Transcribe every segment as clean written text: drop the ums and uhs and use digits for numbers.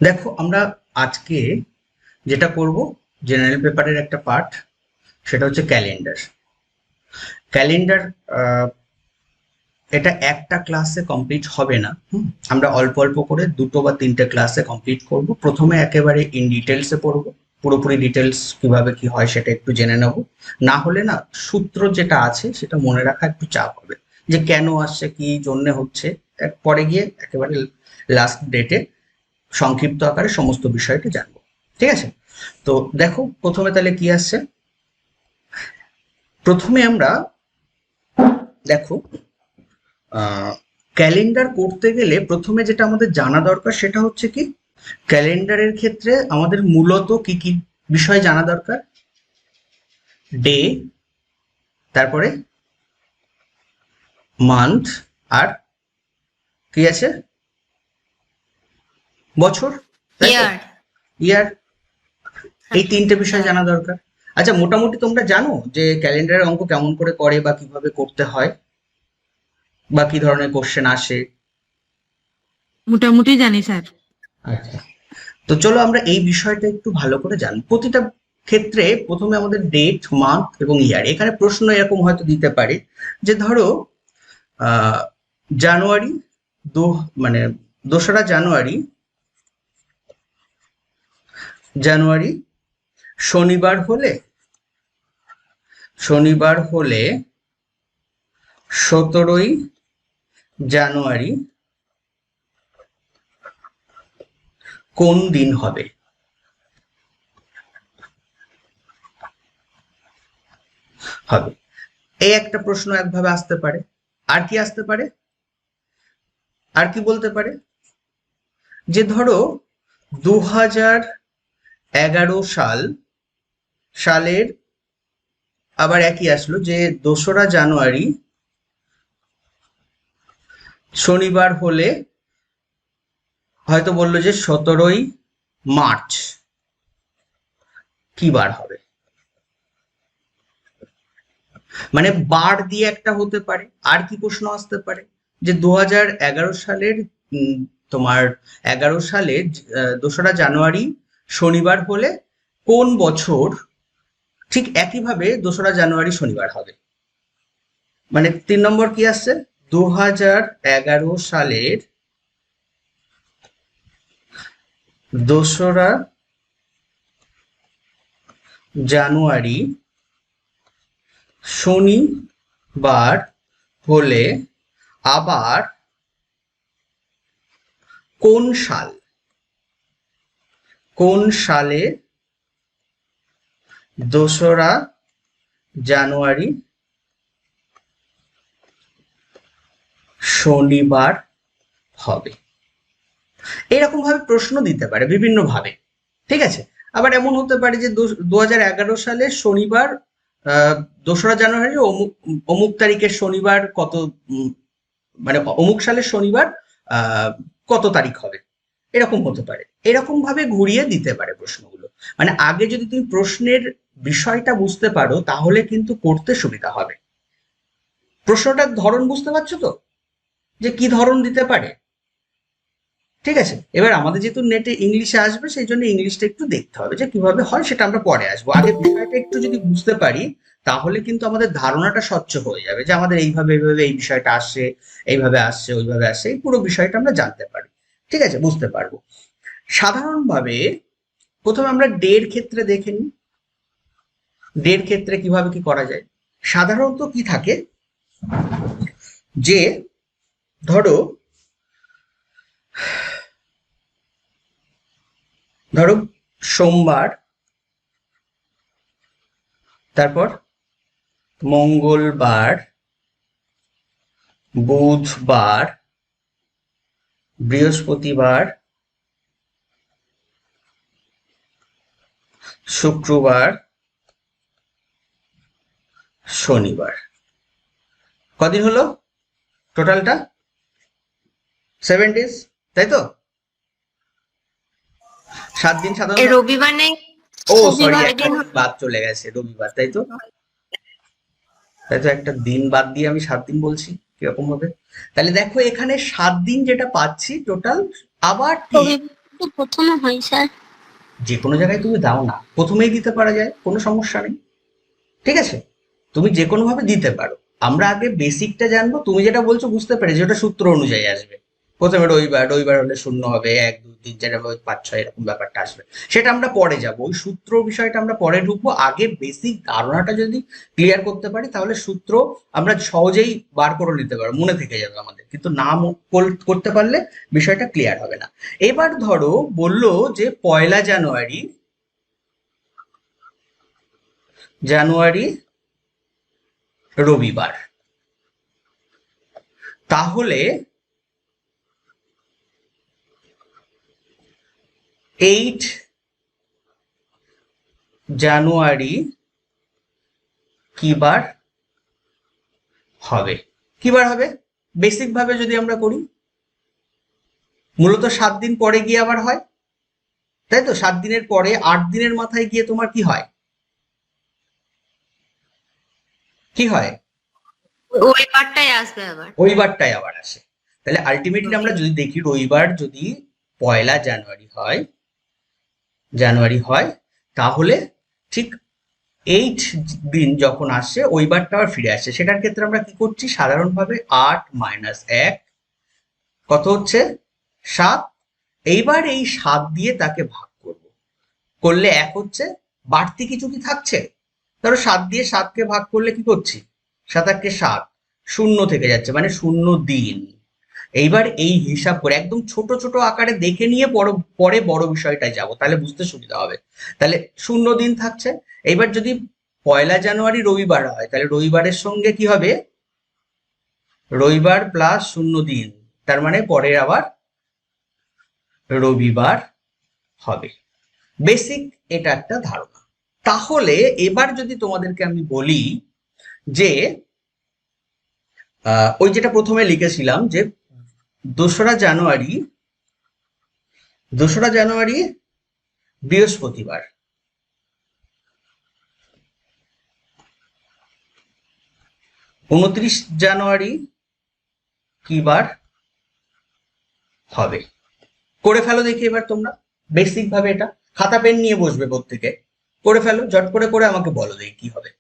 দেখো আমরা আজকে যেটা করব, জেনারেল পেপারের একটা পার্ট, সেটা হচ্ছে ক্যালেন্ডার। ক্যালেন্ডার এটা একটা ক্লাসে কমপ্লিট হবে না। আমরা অল্প অল্প করে দুটো বা তিনটে ক্লাসে কমপ্লিট করব। প্রথমে একেবারে ইন ডিটেলসে পড়বো, পুরোপুরি ডিটেলস কিভাবে কি হয় সেটা একটু জেনে নেব। না হলে না, সূত্র যেটা আছে সেটা মনে রাখা একটু চাপ হবে, যে কেন আসছে, কি জন্য হচ্ছে। পরে গিয়ে একেবারে লাস্ট ডেটে সংক্ষিপ্ত আকারে সমস্ত বিষয়টা জানবো। ঠিক আছে? তো দেখো প্রথমে তাহলে কি আসছে। প্রথমে আমরা দেখো, ক্যালেন্ডার করতে গেলে প্রথমে যেটা আমাদের জানা দরকার সেটা হচ্ছে কি, ক্যালেন্ডারের ক্ষেত্রে আমাদের মূলত কি কি বিষয় জানা দরকার। ডে, তারপরে মান্থ, আর কি আছে, বছর, তাই তো, ইয়ার। ইয়ার। এই তিনটে বিষয় হ্যাঁ, জানা দরকার। আচ্ছা, মোটামুটি তোমরা জানো যে ক্যালেন্ডারের অঙ্ক কেমন করে করে বা কিভাবে করতে হয়, বা কি ধরনের কোশ্চেন আসে? মোটামুটি জানি স্যার। আচ্ছা, তো চলো আমরা এই বিষয়টা একটু ভালো করে জানি। প্রতিটা ক্ষেত্রে প্রথমে আমাদের ডেট, মান্থ এবং ইয়ার। এখানে প্রশ্ন এরকম হয়তো দিতে পারে যে ধরো আহ জানুয়ারি, দু মানে 2রা জানুয়ারি, জানুয়ারি শনিবার হলে, শনিবার হলে 17ই জানুয়ারি কোন দিন হবে? হবে, এই একটা প্রশ্ন একভাবে আসতে পারে। আর কি আসতে পারে, আর কি বলতে পারে, যে ধরো 2011 সালের আবার একই আসলো, যে 2রা জানুয়ারি শনিবার হলে হয়তো বললো যে 17ই মার্চ কি বার হবে। মানে বার দিয়ে একটা হতে পারে। আর কি প্রশ্ন আসতে পারে, যে 2011 সালের তোমার 11 সালে 2রা জানুয়ারি শনিবার হলে কোন বছর ঠিক একইভাবে 2রা জানুয়ারি শনিবার হবে। মানে 3 নম্বর কি আসছে, 2011 সালের 2রা জানুয়ারি শনিবার হলে আবার কোন সাল, কোন সালে 2রা জানুয়ারি শনিবার হবে। এরকম ভাবে প্রশ্ন দিতে পারে বিভিন্ন ভাবে। ঠিক আছে? আবার এমন হতে পারে যে 2011 সালের শনিবার, আহ 2রা জানুয়ারি অমুক অমুক তারিখের শনিবার কত, মানে অমুক সালের শনিবার কত তারিখ হবে, এরকম হতে পারে। এরকম ভাবে ঘুরিয়ে দিতে পারে প্রশ্নগুলো। মানে আগে যদি তুমি প্রশ্নের বিষয়টা বুঝতে পারো তাহলে কিন্তু করতে সুবিধা হবে। প্রশ্নটার ধরন বুঝতে পারছো তো, যে কি ধরন দিতে পারে? ঠিক আছে, এবার আমাদের যেহেতু নেটে ইংলিশে আসবে সেই জন্য ইংলিশটা একটু দেখতে হবে, যে কিভাবে হয় সেটা আমরা পরে আসবো। আগে বিষয়টা একটু যদি বুঝতে পারি তাহলে কিন্তু আমাদের ধারণাটা স্বচ্ছ হয়ে যাবে, যে আমাদের এইভাবে এইভাবে এই বিষয়টা আসছে, এইভাবে আসছে, ওইভাবে আসছে, এই পুরো বিষয়টা আমরা জানতে পারি। ঠিক আছে, বুঝতে পারবো। সাধারণভাবে প্রথমে আমরা ডের ক্ষেত্রে দেখে নিই, ডের ক্ষেত্রে কিভাবে কি করা যায়। সাধারণত কি থাকে, যে ধরো ধরো সোমবার, তারপর মঙ্গলবার, বুধবার, বৃহস্পতিবার, শুক্রবার, শনিবার। কদিন হলো টোটালটা? 7 days, তাই তো? 7 দিন সাধারণত। রবিবার নেই। ও সরি, রবিবার একটা দিন দিন বাদ চলে গেছে, রবিবার, তাই তো? তাই তো, একটা দিন বাদ দিয়ে আমি 7 দিন বলছি, কিরকম হবে? তাহলে দেখো এখানে 7 দিন যেটা পাচ্ছি টোটাল, আবার ঠিক রবি তো প্রথমে হয় স্যার। যে কোনো জায়গায় তুমি দাও না, প্রথমেই দিতে পারা যায়, কোনো সমস্যা নেই। ঠিক আছে, তুমি যে কোনো ভাবে দিতে পারো। আমরা আগে বেসিকটা জানবো, তুমি যেটা বলছো বুঝতে পেরেছি, ওটা সূত্র অনুযায়ী আসবে। প্রথমে রবিবার, রবিবার হলে শূন্য হবে, 1 2 3 4 5 6 এরকম ব্যাপারটা আসবে। সেটা আমরা পরে যাবো, ওই সূত্র বিষয়টা আমরা পরে ঢুকবো। আগে বেসিক ধারণাটা যদি ক্লিয়ার করতে পারি, তাহলে সূত্র আমরা সহজেই বার করে নিতে পারবো, মনে থেকে যাবে আমাদের। কিন্তু না করতে পারলে বিষয়টা ক্লিয়ার হবে না। এবার ধরো বললো যে পয়লা জানুয়ারি, জানুয়ারি রবিবার, তাহলে 8 জানুয়ারি কি বার হবে? কি বার হবে? বেসিক ভাবে যদি আমরা করি, মূলত 7 দিন পরে গিয়ে আবার হয়, তাই তো? 7 দিনের পরে 8 দিনের মাথায় গিয়ে তোমার কি হয়? কি হয়? ওই পার্টটাই আসবে আবার। ওই বারটাই আবার আসে। তাহলে আলটিমেটলি আমরা যদি দেখি, রবিবার যদি পয়লা জানুয়ারি হয়, তাহলে ঠিক 8 দিন যখন আসে, ওই বারটা আবার ফিরে আসে। সেটার ক্ষেত্রে আমরা কি করছি? সাধারণভাবে 8 - 1 কত হচ্ছে? 7। এইবার এই 7 দিয়ে তাকে ভাগ করব, করলে 1 হচ্ছে। বাড়তি কিছু কি থাকছে? ধরো 7 দিয়ে 7কে ভাগ করলে কি করছি? 7 × 7 শূন্য থেকে যাচ্ছে, মানে 0 দিন। এইবার এই হিসাব করে একদম ছোট ছোট আকারে দেখে নিয়ে পরে বড় বিষয়টায় যাব, তাহলে বুঝতে সুবিধা হবে। তাহলে 0 দিন থাকছে। এইবার যদি পয়লা জানুয়ারি রবিবার হয়, তাহলে রবিবারের সঙ্গে কি হবে? রবিবার প্লাস 0 দিন, তার মানে পরের আবার রবিবার হবে। বেসিক এটা একটা ধারণা। তাহলে এবার যদি তোমাদেরকে আমি বলি যে ওই যেটা প্রথমে লিখেছিলাম যে 2রা জানুয়ারি, 2রা জানুয়ারি বৃহস্পতিবার, 29 জানুয়ারি কি বার হবে? করে ফেলো দেখি এবার তোমরা। বেসিক ভাবে এটা খাতা পেন নিয়ে বসবে, প্রত্যেকে করে ফেলো, জট করে করে আমাকে বলো দেখি কি হবে।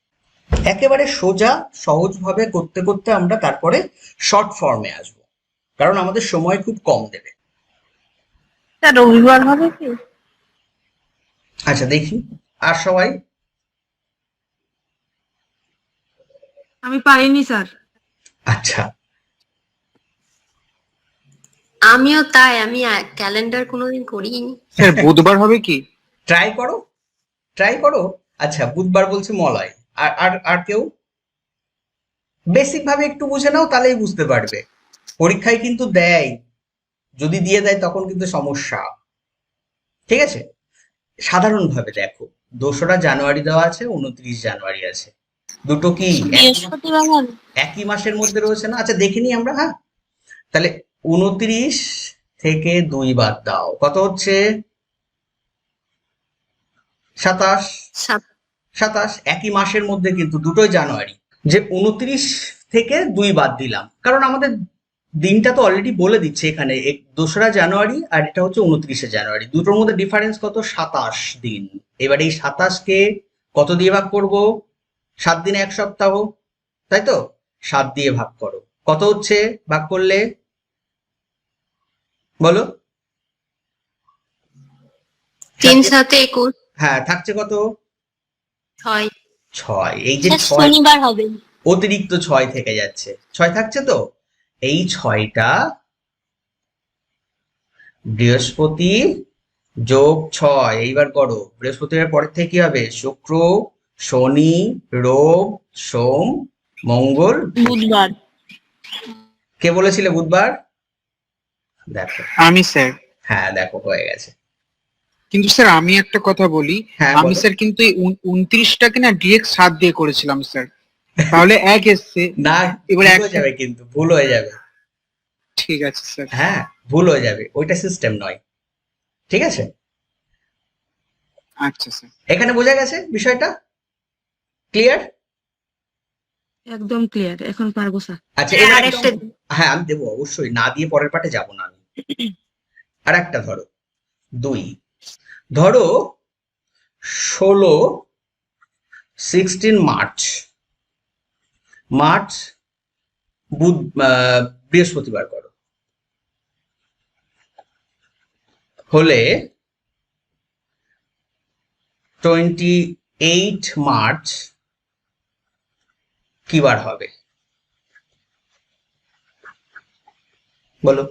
একেবারে সোজা সহজ ভাবে করতে করতে আমরা তারপরে শর্ট ফর্মে আসবো, কারণ আমাদের সময় খুব কম দেবে। স্যার রবিবার হবে কি? আচ্ছা দেখি, আর সবাই? আমি পারিনি স্যার। আচ্ছা, আমিও তাই, আমি ক্যালেন্ডার কোনোদিন করিনি। স্যার বুধবার হবে কি? ট্রাই করো, ট্রাই করো। আচ্ছা, বুধবার বলছে মলয়। আর আর আর কেউ? বেসিক ভাবে একটু বুঝে নাও, তাহলেই বুঝতে পারবে। পরীক্ষায় কিন্তু দেয়, যদি দিয়ে দেয় তখন কিন্তু সমস্যা। ঠিক আছে, সাধারণভাবে দেখো, 2রা জানুয়ারি দেওয়া আছে, 29 জানুয়ারি আছে, দুটো কি বৃহস্পতিবার হবে? একই মাসের মধ্যে রয়েছে না? আচ্ছা দেখে নিই আমরা। হ্যাঁ, তাহলে 29 থেকে 2 বাদ দাও, কত হচ্ছে? 27। সাত- 27 একই মাসের মধ্যে, কিন্তু দুটোই জানুয়ারি। যে 29 থেকে 2 বাদ দিলাম, কারণ আমাদের দিনটা তো অলরেডি বলে দিচ্ছে এখানে, 2রা জানুয়ারি আর এটা হচ্ছে 29শে জানুয়ারি, দুটোর মধ্যে ডিফারেন্স কত? 27 দিন। এবার এই 27কে কত দিয়ে ভাগ করব? 7 দিনে 1 সপ্তাহ, তাই তো? 7 দিয়ে ভাগ করো, কত হচ্ছে ভাগ করলে? বলো। 3 7 21। হ্যাঁ, থাকছে কত? 6। 6। এই যে 6 শনিবার হবে। অতিরিক্ত 6 থেকে যাচ্ছে, 6 থাকছে তো, এই 6টা বৃহস্পতি যোগ 6, এইবার করো। বৃহস্পতিবার পরের থেকে কি হবে? শুক্র, শনি, রোব, সোম, মঙ্গল, বুধবার। কে বলেছিলে বুধবার? দেখো, আমি স্যার। হ্যাঁ দেখো হয়ে গেছে। কিন্তু স্যার আমি একটা কথা বলি, হ্যাঁ আমি বলো। স্যার কিন্তু এই 29টাকে না ডিরেক্ট 7 দিয়ে করেছিলাম স্যার, তাহলে 1 এসছে। না, এবার ভুল হয়ে একটা যাবে, কিন্তু ভুল হয়ে যাবে। ঠিক আছে স্যার। হ্যাঁ, ভুল হয়ে যাবে, ওইটা সিস্টেম নয়। ঠিক আছে, আচ্ছা স্যার। এখানে বোঝা গেছে বিষয়টা? ক্লিয়ার? একদম ক্লিয়ার, এখন পারবো স্যার। আচ্ছা এবার একদম, আরেকটা হ্যাঁ আমি দেবো অবশ্যই, না দিয়ে পরের পাটে যাব না আমি। আর একটা ধরো, 2। ধরো 16 মার্চ, মার্চ বৃহস্পতিবার করো, হলে 28 মার্চ কি বার হবে বলো?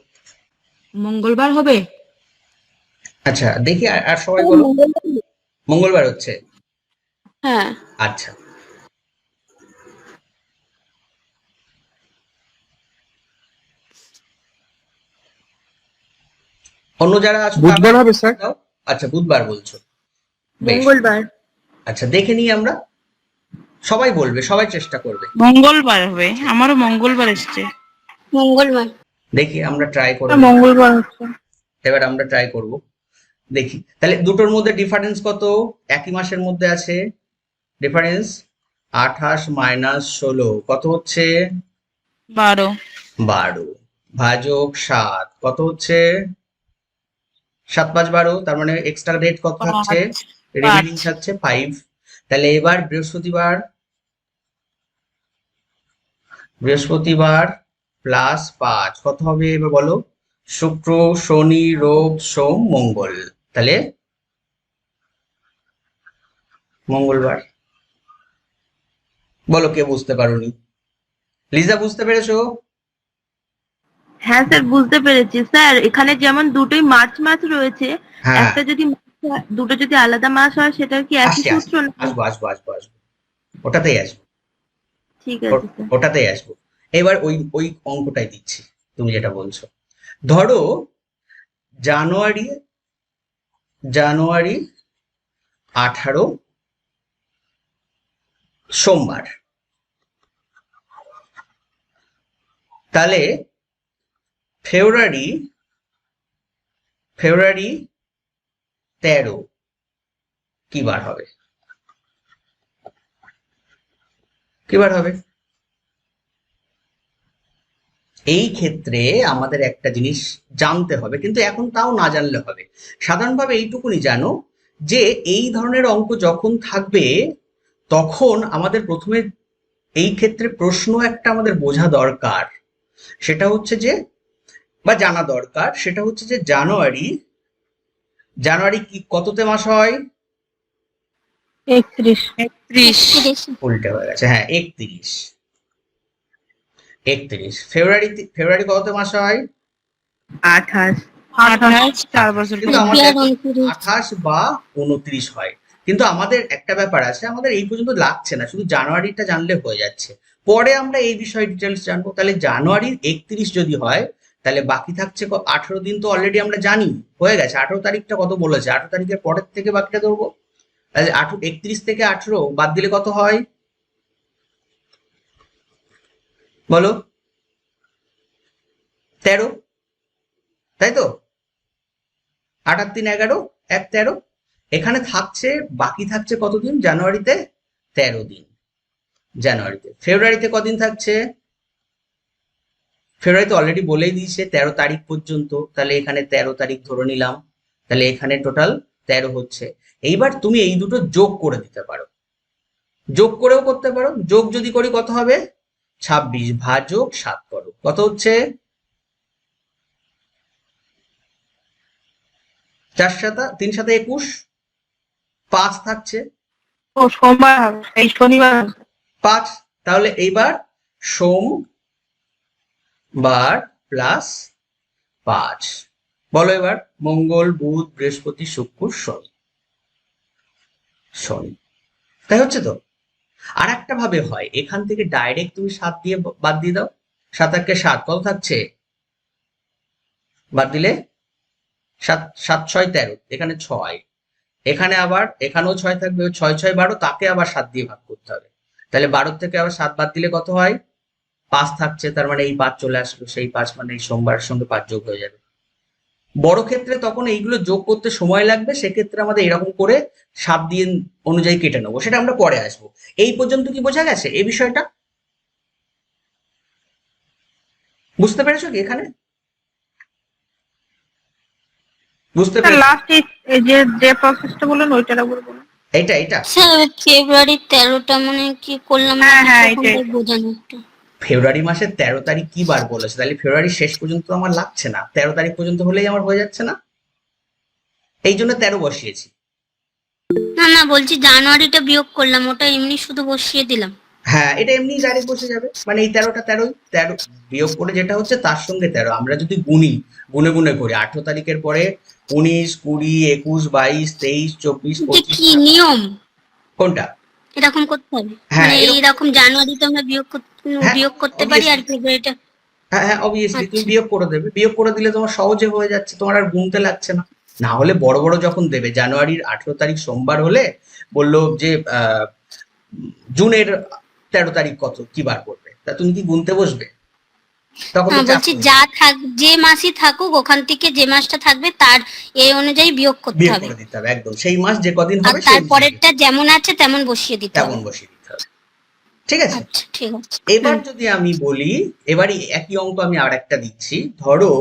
মঙ্গলবার হবে। আচ্ছা দেখি, আর সবাই বলো। মঙ্গলবার হচ্ছে? হ্যাঁ। আচ্ছা, অন্য যারা আছো বুধবার হবে স্যার। দাও। আচ্ছা বুধবার বলছো, বেশ। মঙ্গলবার। আচ্ছা দেখে নিই আমরা, সবাই বলবে, সবাই চেষ্টা করবে। মঙ্গলবার হবে, আমারও মঙ্গলবার এসছে। মঙ্গলবার। দেখি আমরা ট্রাই করব, মঙ্গলবার হচ্ছে। এবার আমরা ট্রাই করব, দেখি। তাহলে দুটোর মধ্যে ডিফারেন্স কত? একই মাসের মধ্যে আছে, ডিফারেন্স 28 মাইনাস 16 কত হচ্ছে? 12। 12 ভাজক 7 কত হচ্ছে? 7 5 12, তার মানে এক্সট্রা রেট কত থাকছে? রিমেইনিং থাকছে 5। তাহলে এবার বৃহস্পতিবার প্লাস 5 কত হবে এবার বলো? শুক্র, শনি, রবি, সোম, মঙ্গল, তাহলে মঙ্গলবার। বলো কে বুঝতে পারোনি? লিজা বুঝতে পেরেছো? হ্যাঁ স্যার, বুঝতে পেরেছি স্যার। এখানে যেমন দুটোই মার্চ মাস রয়েছে, হ্যাঁ একটা যদি দুটো যদি আলাদা মাস হয় সেটার কি একই আসছি সূত্র নাকি? আসবো, ওটাতেই আসবো, ঠিক আছে স্যার। ওটাতেই আসবো। এবার ওই অঙ্কটাই দিচ্ছি, তুমি যেটা বলছো। ধরো জানুয়ারি 18 সোমবার, তাহলে ফেব্রুয়ারি 13 কি বার হবে? এই ক্ষেত্রে আমাদের একটা জিনিস জানতে হবে, কিন্তু এখন তাও না জানলে হবে। সাধারণভাবে এইটুকুনি জানো যে এই ধরনের অঙ্ক যখন থাকবে তখন আমাদের প্রথমে এই ক্ষেত্রে প্রশ্ন একটা আমাদের বোঝা দরকার, সেটা হচ্ছে যে, বা জানা দরকার, সেটা হচ্ছে যে জানুয়ারি কি কততে মাস হয়? 31। উল্টে হয়ে গেছে, হ্যাঁ 31। ফেব্রুয়ারি কততে মাস হয়? 28। 4 বছর কিন্তু পর। আমাদের 28 বা 29 হয়। কিন্তু আমাদের একটা ব্যাপার আছে, আমাদের এই পর্যন্ত লাগছে না, শুধু জানুয়ারিটা জানলে হয়ে যাচ্ছে। পরে আমরা এই বিষয়ে ডিটেলস জানবো। তাহলে জানুয়ারির 31 যদি হয়, তাহলে বাকি থাকছে 18 দিন, তো অলরেডি আমরা জানি হয়ে গেছে। 18 তারিখটা কত বলেছে, 18 তারিখের পরের থেকে বাকিটা ধরবো। তাহলে 31 থেকে 18 বাদ দিলে কত হয় বলো? 13, তাই তো? 8 আর 3 11, 1 13। এখানে থাকছে, বাকি থাকছে কতদিন জানুয়ারিতে? 13 দিন জানুয়ারিতে। ফেব্রুয়ারিতে কদিন থাকছে? ফেব্রুয়ারিতে অলরেডি বলেই দিয়েছে 13 তারিখ পর্যন্ত, তাহলে এখানে 13 তারিখ ধরে নিলাম, তাহলে এখানে টোটাল 13 হচ্ছে। এইবার তুমি এই দুটো যোগ করে দিতে পারো, যোগ করেও করতে পারো। যোগ যদি করি কত হবে? 26 ভাজক 7 করো, কত হচ্ছে? 4 7 3 7 21, 5 থাকছে, ও সোমবার হবে, এই শনিবার হবে। 5। তাহলে এইবার সোমবার প্লাস 5, বলো এবার মঙ্গল, বুধ, বৃহস্পতি, শুক্র, শনি, তাই হচ্ছে তো? আর একটা ভাবে হয়, এখান থেকে ডাইরেক্ট তুমি 7 দিয়ে বাদ দিয়ে দাও। 7 আর 7 কত থাকছে? বাদ দিলে 7 7 6 13, এখানে 6, এখানে আবার এখানেও 6 থাকবে, 6 6 12, তাকে আবার 7 দিয়ে ভাগ করতে হবে। তাহলে 12 থেকে আবার 7 বাদ দিলে কত হয়? 5 থাকছে, তার মানে এই 5 চলে আসলো, সেই 5 মানে এই সোমবারের সঙ্গে 5 যোগ হয়ে যাবে। বড় ক্ষেত্রে তখন এইগুলো যোগ করতে সময় লাগবে, সেক্ষেত্রে আমাদের এরকম করে 7 দিয়ে অনুযায়ী কেটে নেবো, সেটা আমরা পরে আসবো। এই পর্যন্ত কি বোঝা গেছে এই বিষয়টা? বুঝতে পেরেছো কি এখানে? বুঝতে স্যার পেরেছো? লাস্ট এই যে প্রসেসটা বললেন ওইটার আবার বলুন। এটা স্যার ফেব্রুয়ারি 13টা মানে কি করলাম না হ্যাঁ, কিছু হ্যাঁ, ওখানটায় এটাই। বোঝানো একটু। ফেব্রুয়ারি মাসের 13 তারিখ কি বার বলেছে? তাহলে ফেব্রুয়ারি শেষ পর্যন্ত আমার লাগছে না, 13 তারিখ পর্যন্ত হলেই আমার হয়ে যাচ্ছে না, এই জন্য 13 বসিয়েছি। না না, বলছি জানুয়ারিটা বিয়োগ করলাম, ওটা এমনি শুধু বসিয়ে দিলাম। হ্যাঁ, এটা এমনি ডাইরেক্ট বসে যাবে, মানে এই 13টা 13 বিয়োগ করে যেটা হচ্ছে তার সঙ্গে 13 আমরা যদি গুনি, গুনে গুনে করি 18 তারিখের পরে 19, 20, 21, 22, 23, 24, এটা 25, কি নিয়ম? কোনটা? এরকম করতে হবে? হ্যাঁ মানে এরকম, এইরকম জানুয়ারিতে আমরা হ্যাঁ বিয়োগ করতে পারি, আর অবভিয়াসলি, ফেব্রুয়ারিটা? হ্যাঁ অবভিয়াসলি তুমি আচ্ছা। বিয়োগ করে দেবে, বিয়োগ করে দিলে তোমার সহজে হয়ে যাচ্ছে, তোমার আর গুনতে লাগছে না। না হলে বড় বড় যখন দেবে, জানুয়ারির 18 তারিখ সোমবার হলে বললো যে জুনের 13 তারিখ কত কি বার করবে, তা তুমি কি গুনতে বসবে? তখন না, তো চাপ বলছি হয়ে যা যাবে। যে মাসই থাকুক ওখান থেকে যে মাসটা থাকবে তার এই অনুযায়ী বিয়োগ করতে বিয়োগ হবে, করে দিতে হবে একদম, সেই মাস যে কদিন আর হবে সেই অনুযায়ী তারপরেরটা যেমন আছে তেমন বসিয়ে দিতে তেমন হবে। বসিয়ে দিতে হবে, ঠিক আছে? আচ্ছা, ঠিক আছে। এবার যদি আমি বলি, এবার এই একই অঙ্ক আমি আর একটা দিচ্ছি, ধরো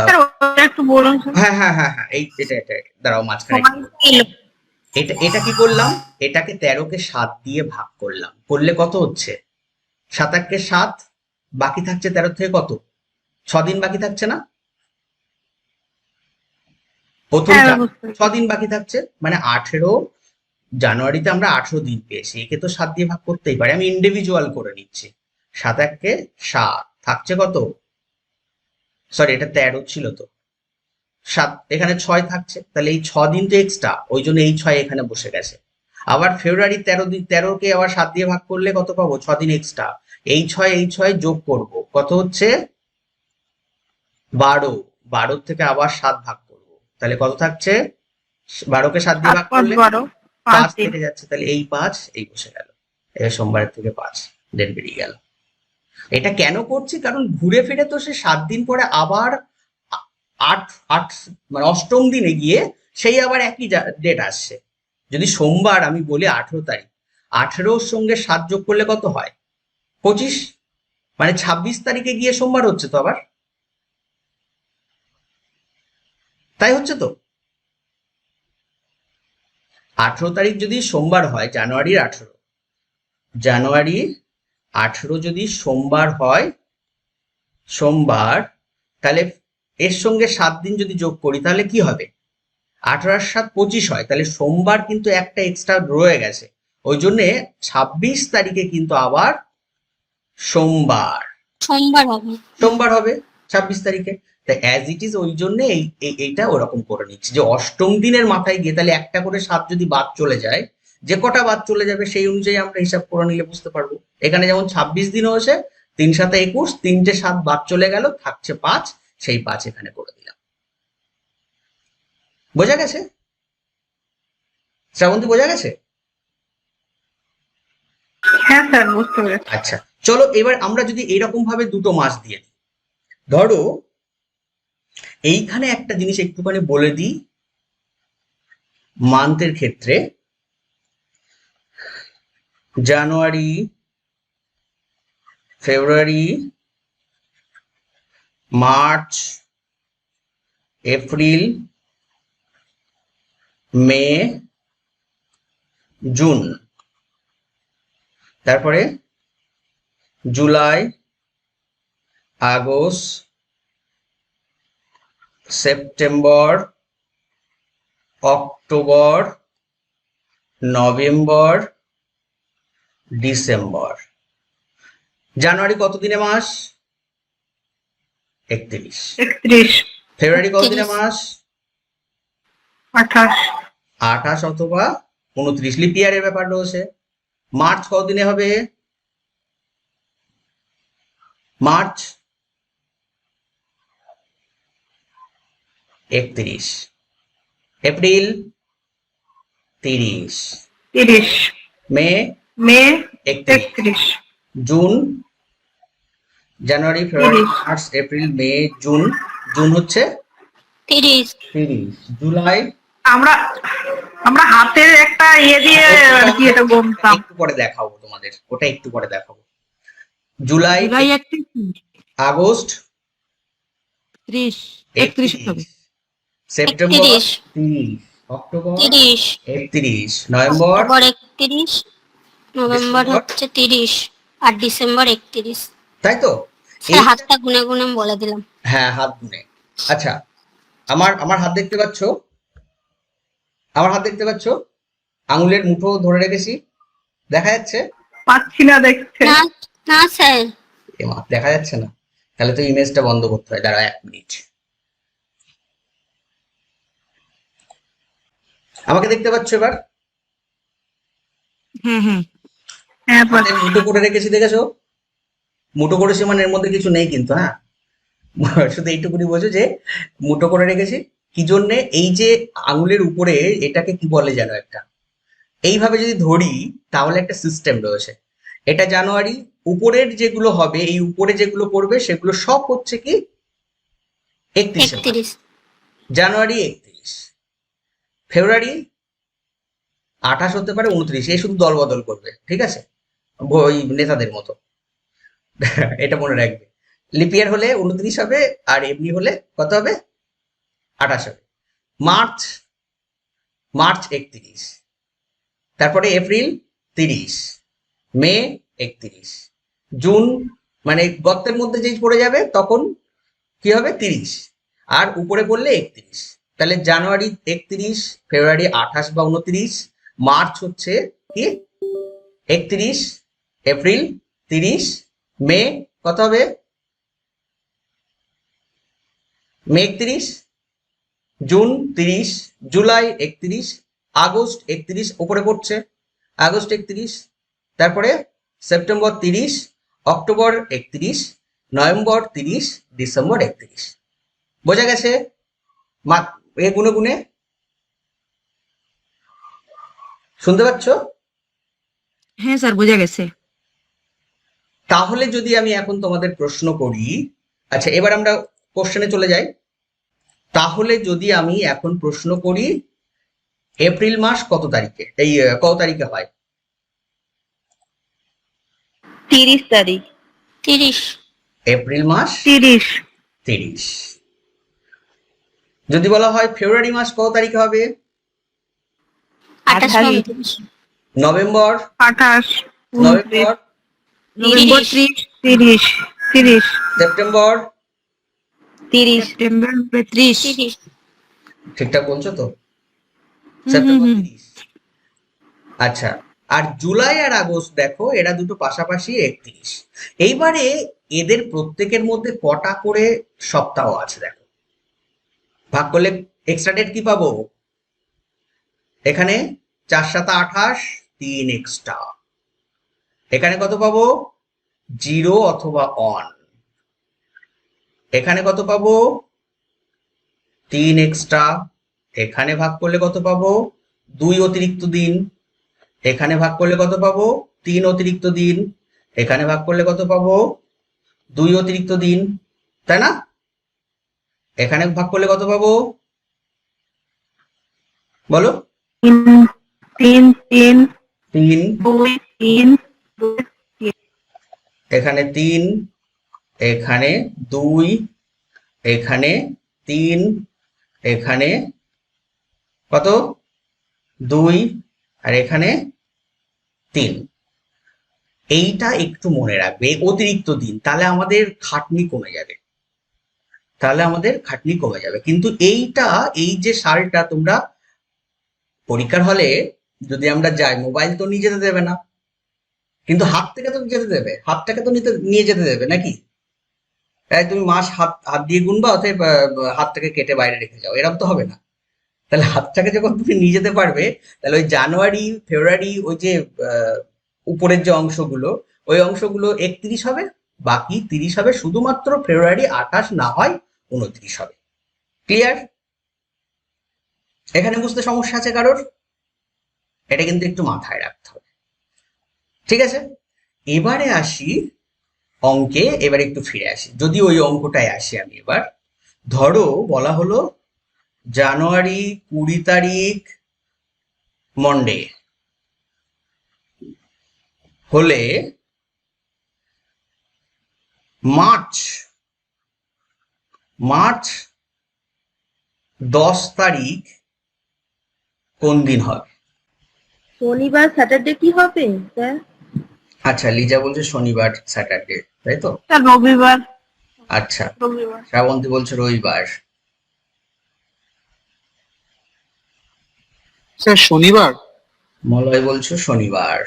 স্যার ওটা একটু বলুন স্যার। হ্যাঁ এটা দাঁড়াও মাঝখানে একটু বলি। এটা কি করলাম, এটাকে 13কে 7 দিয়ে ভাগ করলাম, করলে কত হচ্ছে? 7 7, বাকি থাকছে 13 থেকে কত, 6 দিন বাকি থাকছে না? প্রথম হ্যাঁ, বুঝতে পেরেছি। 6 দিন বাকি থাকছে, মানে 18, জানুয়ারিতে আমরা 18 দিন পেয়েছি, একে তো 7 দিয়ে ভাগ করতেই পারি, আমি ইন্ডিভিজুয়াল করে নিচ্ছি। 7 7 থাকছে কত, সরি এটা 13 ছিল তো, 7 এখানে 6 থাকছে, তাহলে এই 6 দিন তো এক্সট্রা, ওই জন্য এই 6 এখানে বসে গেছে। আবার ফেব্রুয়ারি 13 দিন, 13কে আবার 7 দিয়ে ভাগ করলে কত পাবো, 6 দিন এক্সট্রা, এই 6 যোগ করব, কত হচ্ছে 12, 12 থেকে আবার 7 ভাগ করব, তাহলে কত থাকছে, 12কে 7 দিয়ে 7 ভাগ 5 করলে 12 5 5 দিন। থেকে যাচ্ছে, তাহলে এই 5 এই বসে গেল, এবার সোমবারের থেকে 5 ডেট বেরিয়ে গেল। এটা কেন করছি, কারণ ঘুরে ফিরে তো সে 7 দিন পরে আবার 8 মানে অষ্টম দিনে গিয়ে সেই আবার একই ডেট আসছে। যদি সোমবার আমি বলি 18 তারিখ, 18-র সঙ্গে 7 যোগ করলে কত হয়, 25, মানে 26 তারিখে গিয়ে সোমবার হচ্ছে তো আবার, তাই হচ্ছে তো। 18 তারিখ যদি সোমবার হয়, জানুয়ারির 18 যদি সোমবার হয়, সোমবার, তাহলে এর সঙ্গে 7 দিন যদি যোগ করি তাহলে কি হবে, 18 আর 7 25 হয়, তাহলে সোমবার কিন্তু একটা এক্সট্রা রয়ে গেছে, ওই জন্য 26 তারিখে কিন্তু আবার সোমবার সোমবার হবে। সোমবার হবে 26 তারিখে। তাই অ্যাজ ইট ইজ, ওই জন্য এইটা ওরকম করে নিচ্ছি যে অষ্টম দিনের মাথায় গিয়ে তাহলে একটা করে 7 যদি বাদ চলে যায়, যে কটা বাদ চলে যাবে সেই অনুযায়ী আমরা হিসাব করে নিলে বুঝতে পারবো। এখানে যেমন 26 দিন হয়েছে, 3 7 21, 3টে 7 বাদ চলে গেল, থাকছে 5, সেই 5 এখানে করে দিলাম। বোঝা গেছে শ্রাবন্তী, বোঝা গেছে? হ্যাঁ স্যার বুঝতে পেরেছি। আচ্ছা চলো, এবার আমরা যদি এইরকম ভাবে দুটো মাস দিয়ে দিই, ধরো এইখানে একটা জিনিস একটুখানি বলে দিই, মান্থের ক্ষেত্রে জানুয়ারি, ফেব্রুয়ারি, মার্চ, এপ্রিল, মে, জুন, তারপরে জুলাই, আগস্ট, সেপ্টেম্বর, অক্টোবর, নভেম্বর, ডিসেম্বর। জানুয়ারি কত দিনে মাস, 31। 31 ফেব্রুয়ারি কত দিনে মাস, 28 28 অথবা 29, লিপ ইয়ারের ব্যাপার রয়েছে। মার্চ কত দিনে হবে, মার্চ 31, এপ্রিল 30, 30 মে মে 31, 31 জুন, জানুয়ারি, ফেব্রুয়ারি, 30 মার্চ, এপ্রিল, মে, জুন, জুন হচ্ছে 30। 30, জুলাই, আমরা আমরা হাতের একটা দিয়ে আর কি এটা গুনতাম। একটু পরে দেখাবো তোমাদের, ওটা একটু পরে দেখাবো। জুলাই, জুলাই 31 আগস্ট 30 31 হবে। September 31, 30, October 30, 31, November October 31, November December, হচ্ছে 30 আর ডিসেম্বর 31। তাই তো? স্যার এই হাতটা গুনে গুনে বলে দিলাম। হ্যাঁ, হাত গুনে। আচ্ছা, আমার আমার হাত দেখতে পাচ্ছ? আমার হাত দেখতে পাচ্ছ? আঙুলের মুঠো ধরে রেখেছি, দেখা যাচ্ছে? পাচ্ছি না দেখতে। না না স্যার, এমা, দেখা যাচ্ছে না? তাহলে তো ইমেজটা বন্ধ করতে হয়, দাঁড়া 1 মিনিট। আমাকে দেখতে পাচ্ছ এবার? হুম হুম। হ্যাঁ হাতে পাচ্ছি। মুঠো করে রেখেছি, দেখেছো? মুঠো করেছি মানে এর মধ্যে কিছু নেই কিন্তু, হ্যাঁ। শুধু এইটুকুনি বোঝো যে মুঠো করে রেখেছি। কি জন্যে? এই যে আঙুলের উপরে, এটাকে কি বলে যেন একটা, এইভাবে যদি ধরি তাহলে একটা সিস্টেম রয়েছে। এটা জানুয়ারি, উপরের যেগুলো হবে, এই উপরে যেগুলো পড়বে সেগুলো সব হচ্ছে কি 31 31, জানুয়ারি 31, ফেব্রুয়ারি 28 হতে পারে, 29, এই শুধু দল বদল করবে, ঠিক আছে? ওই নেতাদের মতো। এটা মনে রাখবে। লিপিয়ার হলে 29 হবে, আর এমনি হলে কত হবে? 28 হবে। মার্চ, মার্চ 31, তারপরে এপ্রিল 30, মে 31, জুন মানে গর্তের মধ্যে যেই পড়ে যাবে তখন কি হবে? 30, আর উপরে পড়লে 31। তাহলে জানুয়ারি 31, ফেব্রুয়ারি 28 বা 29, মার্চ হচ্ছে কি 31, এপ্রিল 30, মে কত হবে? মে 31, জুন 30, জুলাই 31, আগস্ট 31 উপরে পড়ছে, আগস্ট 31, তারপরে সেপ্টেম্বর 30, অক্টোবর 31, নভেম্বর 30, ডিসেম্বর 31। বোঝা গেছে? এ গুনে গুনে শুনতে পাচ্ছ? হ্যাঁ স্যার বোঝা গেছে। তাহলে যদি আমি এখন তোমাদের প্রশ্ন করি, আচ্ছা এবার আমরা কোশ্চেনে চলে যাই। তাহলে যদি আমি এখন প্রশ্ন করি, এপ্রিল মাস কত তারিখে, এই কত তারিখে হয়? 30 তারিখ। 30, এপ্রিল মাস 30। 30। যদি বলা হয় ফেব্রুয়ারি মাস কত তারিখে হবে? 28, 28, 29, November, 28, 29, November, November 30, 30, 30, September, 30, September 30। 30, ঠিকঠাক বলছো তো? হুম সেপ্টেম্বর হুম। 30। আচ্ছা, আর জুলাই আর আগস্ট দেখো, এরা দুটো পাশাপাশি 31। এইবারে এদের প্রত্যেকের মধ্যে কটা করে সপ্তাহ আছে দেখো, ভাগ করলে এক্সট্রা ডেট কি পাবো? এখানে 4 7 28, 3 এক্সট্রা। এখানে কত পাবো? 0 অথবা অন। এখানে কত পাবো? 3 এক্সট্রা। এখানে ভাগ করলে কত পাবো? 2 অতিরিক্ত দিন। এখানে ভাগ করলে কত পাবো? 3 অতিরিক্ত দিন। এখানে ভাগ করলে কত পাবো? 2 অতিরিক্ত দিন, তাই না? এখানে ভাগ করলে কত পাবো বলো? 3, 3, 3, 2, 3, 2, এখানে 3, এখানে 2, এখানে 3, এখানে কত? 2, আর এখানে 3। এইটা একটু মনে রাখবে, অতিরিক্ত দিন, তাহলে আমাদের খাটনি কমে যাবে, তাহলে আমাদের খাটনি কমে যাবে। কিন্তু এইটা, এই যে সালটা তোমরা পরীক্ষার হলে যদি আমরা যাই, মোবাইল তো নিয়ে যেতে দেবে না, কিন্তু হাত থেকে তো যেতে দেবে, হাতটাকে তো নিয়ে যেতে দেবে নাকি? তাই তুমি মাস হাত হাত দিয়ে গুনবা, অতএব হাতটাকে কেটে বাইরে রেখে যাও, এরকম তো হবে না। তাহলে হাতটাকে যখন তুমি নিয়ে যেতে পারবে, তাহলে ওই জানুয়ারি ফেব্রুয়ারি ওই যে উপরের যে অংশগুলো, ওই অংশগুলো 31 হবে, বাকি 30 হবে, শুধুমাত্র ফেব্রুয়ারি 28 না হয় 29 হবে। ক্লিয়ার? এখানে বুঝতে সমস্যা আছে কারোর? এটা কিন্তু একটু মাথায় রাখতে হবে, ঠিক আছে? এবারে আসি অঙ্কে, এবার একটু ফিরে আসি, যদি ওই অঙ্কটায় আসি আমি এবার। ধরো বলা হলো জানুয়ারি 20 তারিখ মন্ডে হলে মার্চ, মার্চ 10 তারিখ কোন দিন হবে? শনিবার স্যাটারডে কি হবে স্যার? আচ্ছা, লিজা বলছে শনিবার স্যাটারডে, তাই তো? স্যার রবিবার। আচ্ছা, রবিবার। শ্রাবন্তী বলছে রবিবার। স্যার শনিবার। মলয় বলছে শনিবার।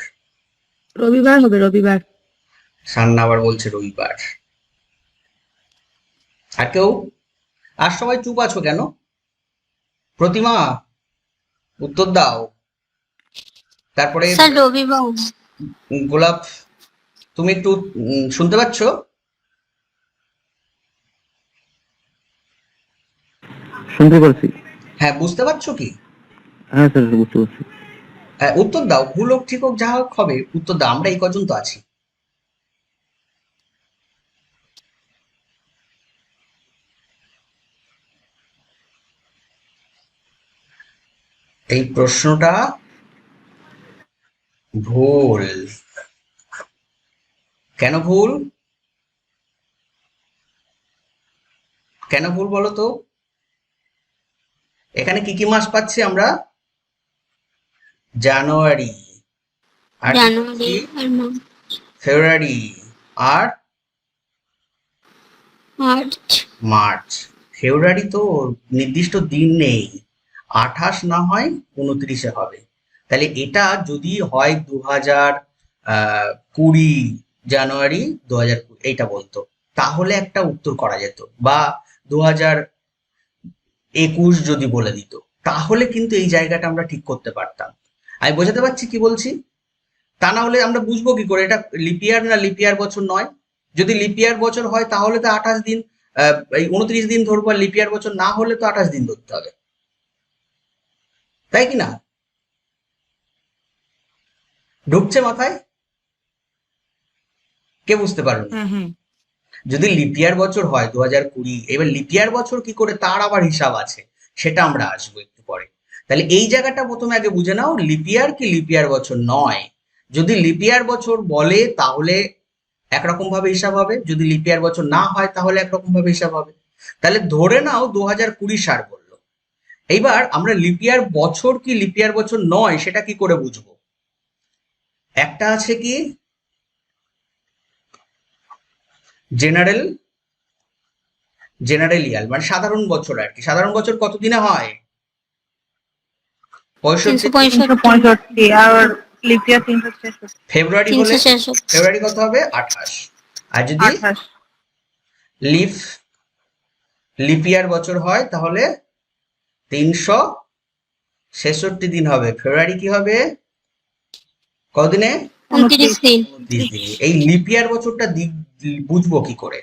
রবিবার হবে, রবিবার। সান্না আবার বলছে রবিবার। আর কেউ? আর সবাই চুপ আছো কেন? প্রতিমা, উত্তর দাও। তারপরে স্যার রবিবার। গোলাপ, তুমি একটু শুনতে পাচ্ছ? শুনতে পারছি। হ্যাঁ, বুঝতে পারছো কি? হ্যাঁ স্যার, বুঝতে পারছি। হ্যাঁ, উত্তর দাও। ভুল হোক ঠিক হোক যা হোক হবে, উত্তর দাও। আমরা এই কজন তো আছি। এই প্রশ্নটা ভুল। কেন ভুল? কেন ভুল বলো তো? এখানে কি কি মাস পাচ্ছি আমরা? জানুয়ারি, আর কি জানুয়ারি পাচ্ছি? আর ফেব্রুয়ারি, আর মার্চ। মার্চ। ফেব্রুয়ারি তো নির্দিষ্ট দিন নেই, 28 না হয় 29-এ হবে। তাহলে এটা যদি হয় 2020 জানুয়ারি 2020 এইটা বলতো, তাহলে একটা উত্তর করা যেত। বা 2021 যদি বলে দিত, তাহলে কিন্তু এই জায়গাটা আমরা ঠিক করতে পারতাম। আমি বোঝাতে পারছি কি বলছি? তা না হলে আমরা বুঝবো কি করে এটা লিপিয়ার না লিপিয়ার বছর নয়? যদি লিপিয়ার বছর হয় তাহলে তো 28 দিন, এই 29 দিন ধরবো। আর লিপিয়ার বছর না হলে তো 28 দিন ধরতে হবে, তাই কি না? ঢুকছে মাথায়? কে বুঝতে পারুন? যদি লিপিয়ার বছর হয় 2020, এবার লিপিয়ার বছর কি করে তার আবার হিসাব আছে, সেটা আমরা আসবো একটু পরে। তাহলে এই জায়গাটা প্রথমে আগে বুঝে নাও, লিপিয়ার কি লিপিয়ার বছর নয়। যদি লিপিয়ার বছর বলে তাহলে একরকম ভাবে হিসাব হবে, যদি লিপিয়ার বছর না হয় তাহলে একরকম ভাবে হিসাব হবে। তাহলে ধরে নাও 2020 সাল বললো। এইবার আমরা লিপিয়ার বছর কি লিপিয়ার বছর নয় সেটা কি করে বুঝবো? একটা আছে কি জেনারেল ইয়ার, মানে সাধারণ বছর আর কি। সাধারণ বছর কত দিনে হয়? 65। 365। 365 আর লিপিয়ার 366। ফেব্রুয়ারি হলে 366। ফেব্রুয়ারি কত হবে? 28। আর যদি 28। লিপিয়ার বছর হয় তাহলে 366 দিন হবে। ফেব্রুয়ারি কি হবে? কদিনে? 29 দিন। 29 দিনে। এই লিপিয়ার বছরটা বুঝবো কি করে?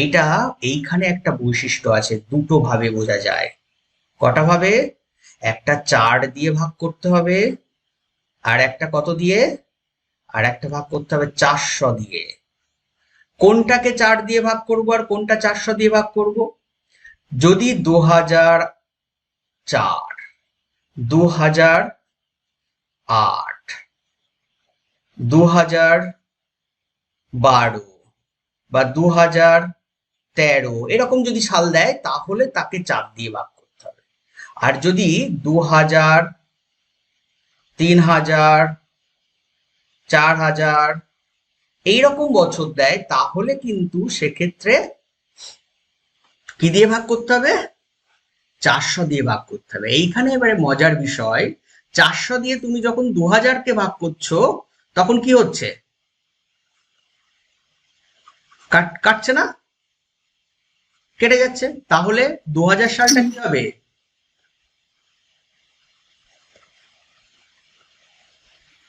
এইটা এইখানে একটা বৈশিষ্ট্য আছে, দুটো ভাবে বোঝা যায়। কটা ভাবে? একটা 4 দিয়ে ভাগ করতে হবে, আর একটা কত দিয়ে? আর একটা ভাগ করতে হবে 400 দিয়ে। কোনটাকে 4 দিয়ে ভাগ করব আর কোনটা 400 দিয়ে ভাগ করব? যদি 2004, 2008, 2012 বা 2013 এরকম যদি সাল দেয় তাহলে তাকে 4 দিয়ে ভাগ করতে হবে। আর যদি 2000, 3000, 4000 এইরকম বছর দেয় তাহলে কিন্তু সেক্ষেত্রে কি দিয়ে ভাগ করতে হবে? 400 দিয়ে ভাগ করতে হবে। এইখানে এবারে মজার বিষয়, 400 দিয়ে তুমি যখন 2000-কে ভাগ করছো তখন কি হচ্ছে? কাটছে না? কেটে যাচ্ছে। তাহলে 2000 সালটা কি হবে?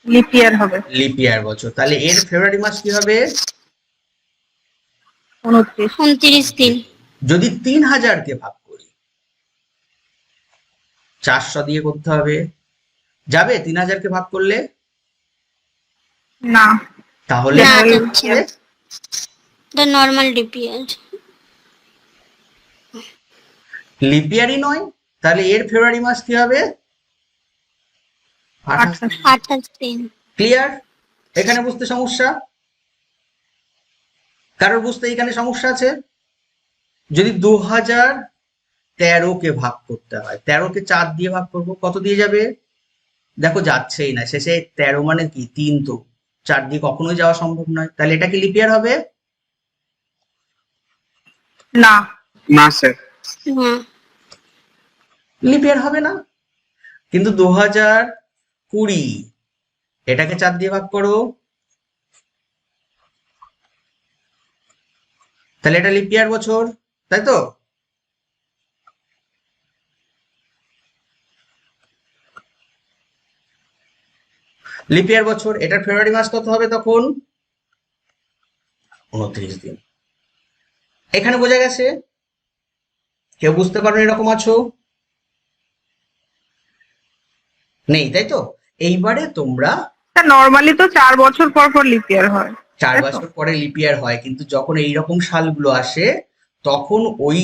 লিপিয়ার হবে। লিপিয়ার বছর। তাহলে এর ফেব্রুয়ারি মাস কি হবে? 29। 29 দিন। যদি 3000-কে ভাগ করি, 400 দিয়ে করতে হবে, যাবে 3000-কে ভাগ করলে? না। তাহলে না, কি যাচ্ছে হবে? না। এটা নর্মাল ডিপিএল। লিপিয়ারই নয়। তাহলে এর ফেব্রুয়ারি মাস কি হবে? 28। 28 দিন। ক্লিয়ার? এখানে বুঝতে সমস্যা? কারোর বুঝতে এখানে সমস্যা আছে? যদি 13 কে ভাগ করতে হয়। 13 কে 4 দিয়ে ভাগ করব, কত দিয়ে যাবে? দেখো যাচ্ছেই না, শেষে 13 মানে কি 3, তো 4 দিয়ে কখনোই যাওয়া সম্ভব নয়, তাহলে এটা কি লিপ ইয়ার হবে? না। না স্যার। না। লিপ ইয়ার হবে না। কিন্তু 2020 এটাকে 4 দিয়ে ভাগ করো, তাহলে এটা লিপ ইয়ার বছর, তাই তো? লিপ ইয়ার বছর, এটার ফেব্রুয়ারি মাস কত হবে তখন? 29 দিন। এখানে বোঝা গেছে? কেউ বুঝতে পারো এরকম আছো? নেই, তাই তো? এইবারে তোমরা নর্মালি তো 4 বছর পর পর লিপ ইয়ার হয়। 4 তাই তো? বছর পরে লিপ ইয়ার হয়, কিন্তু যখন এইরকম সালগুলো আসে তখন ওই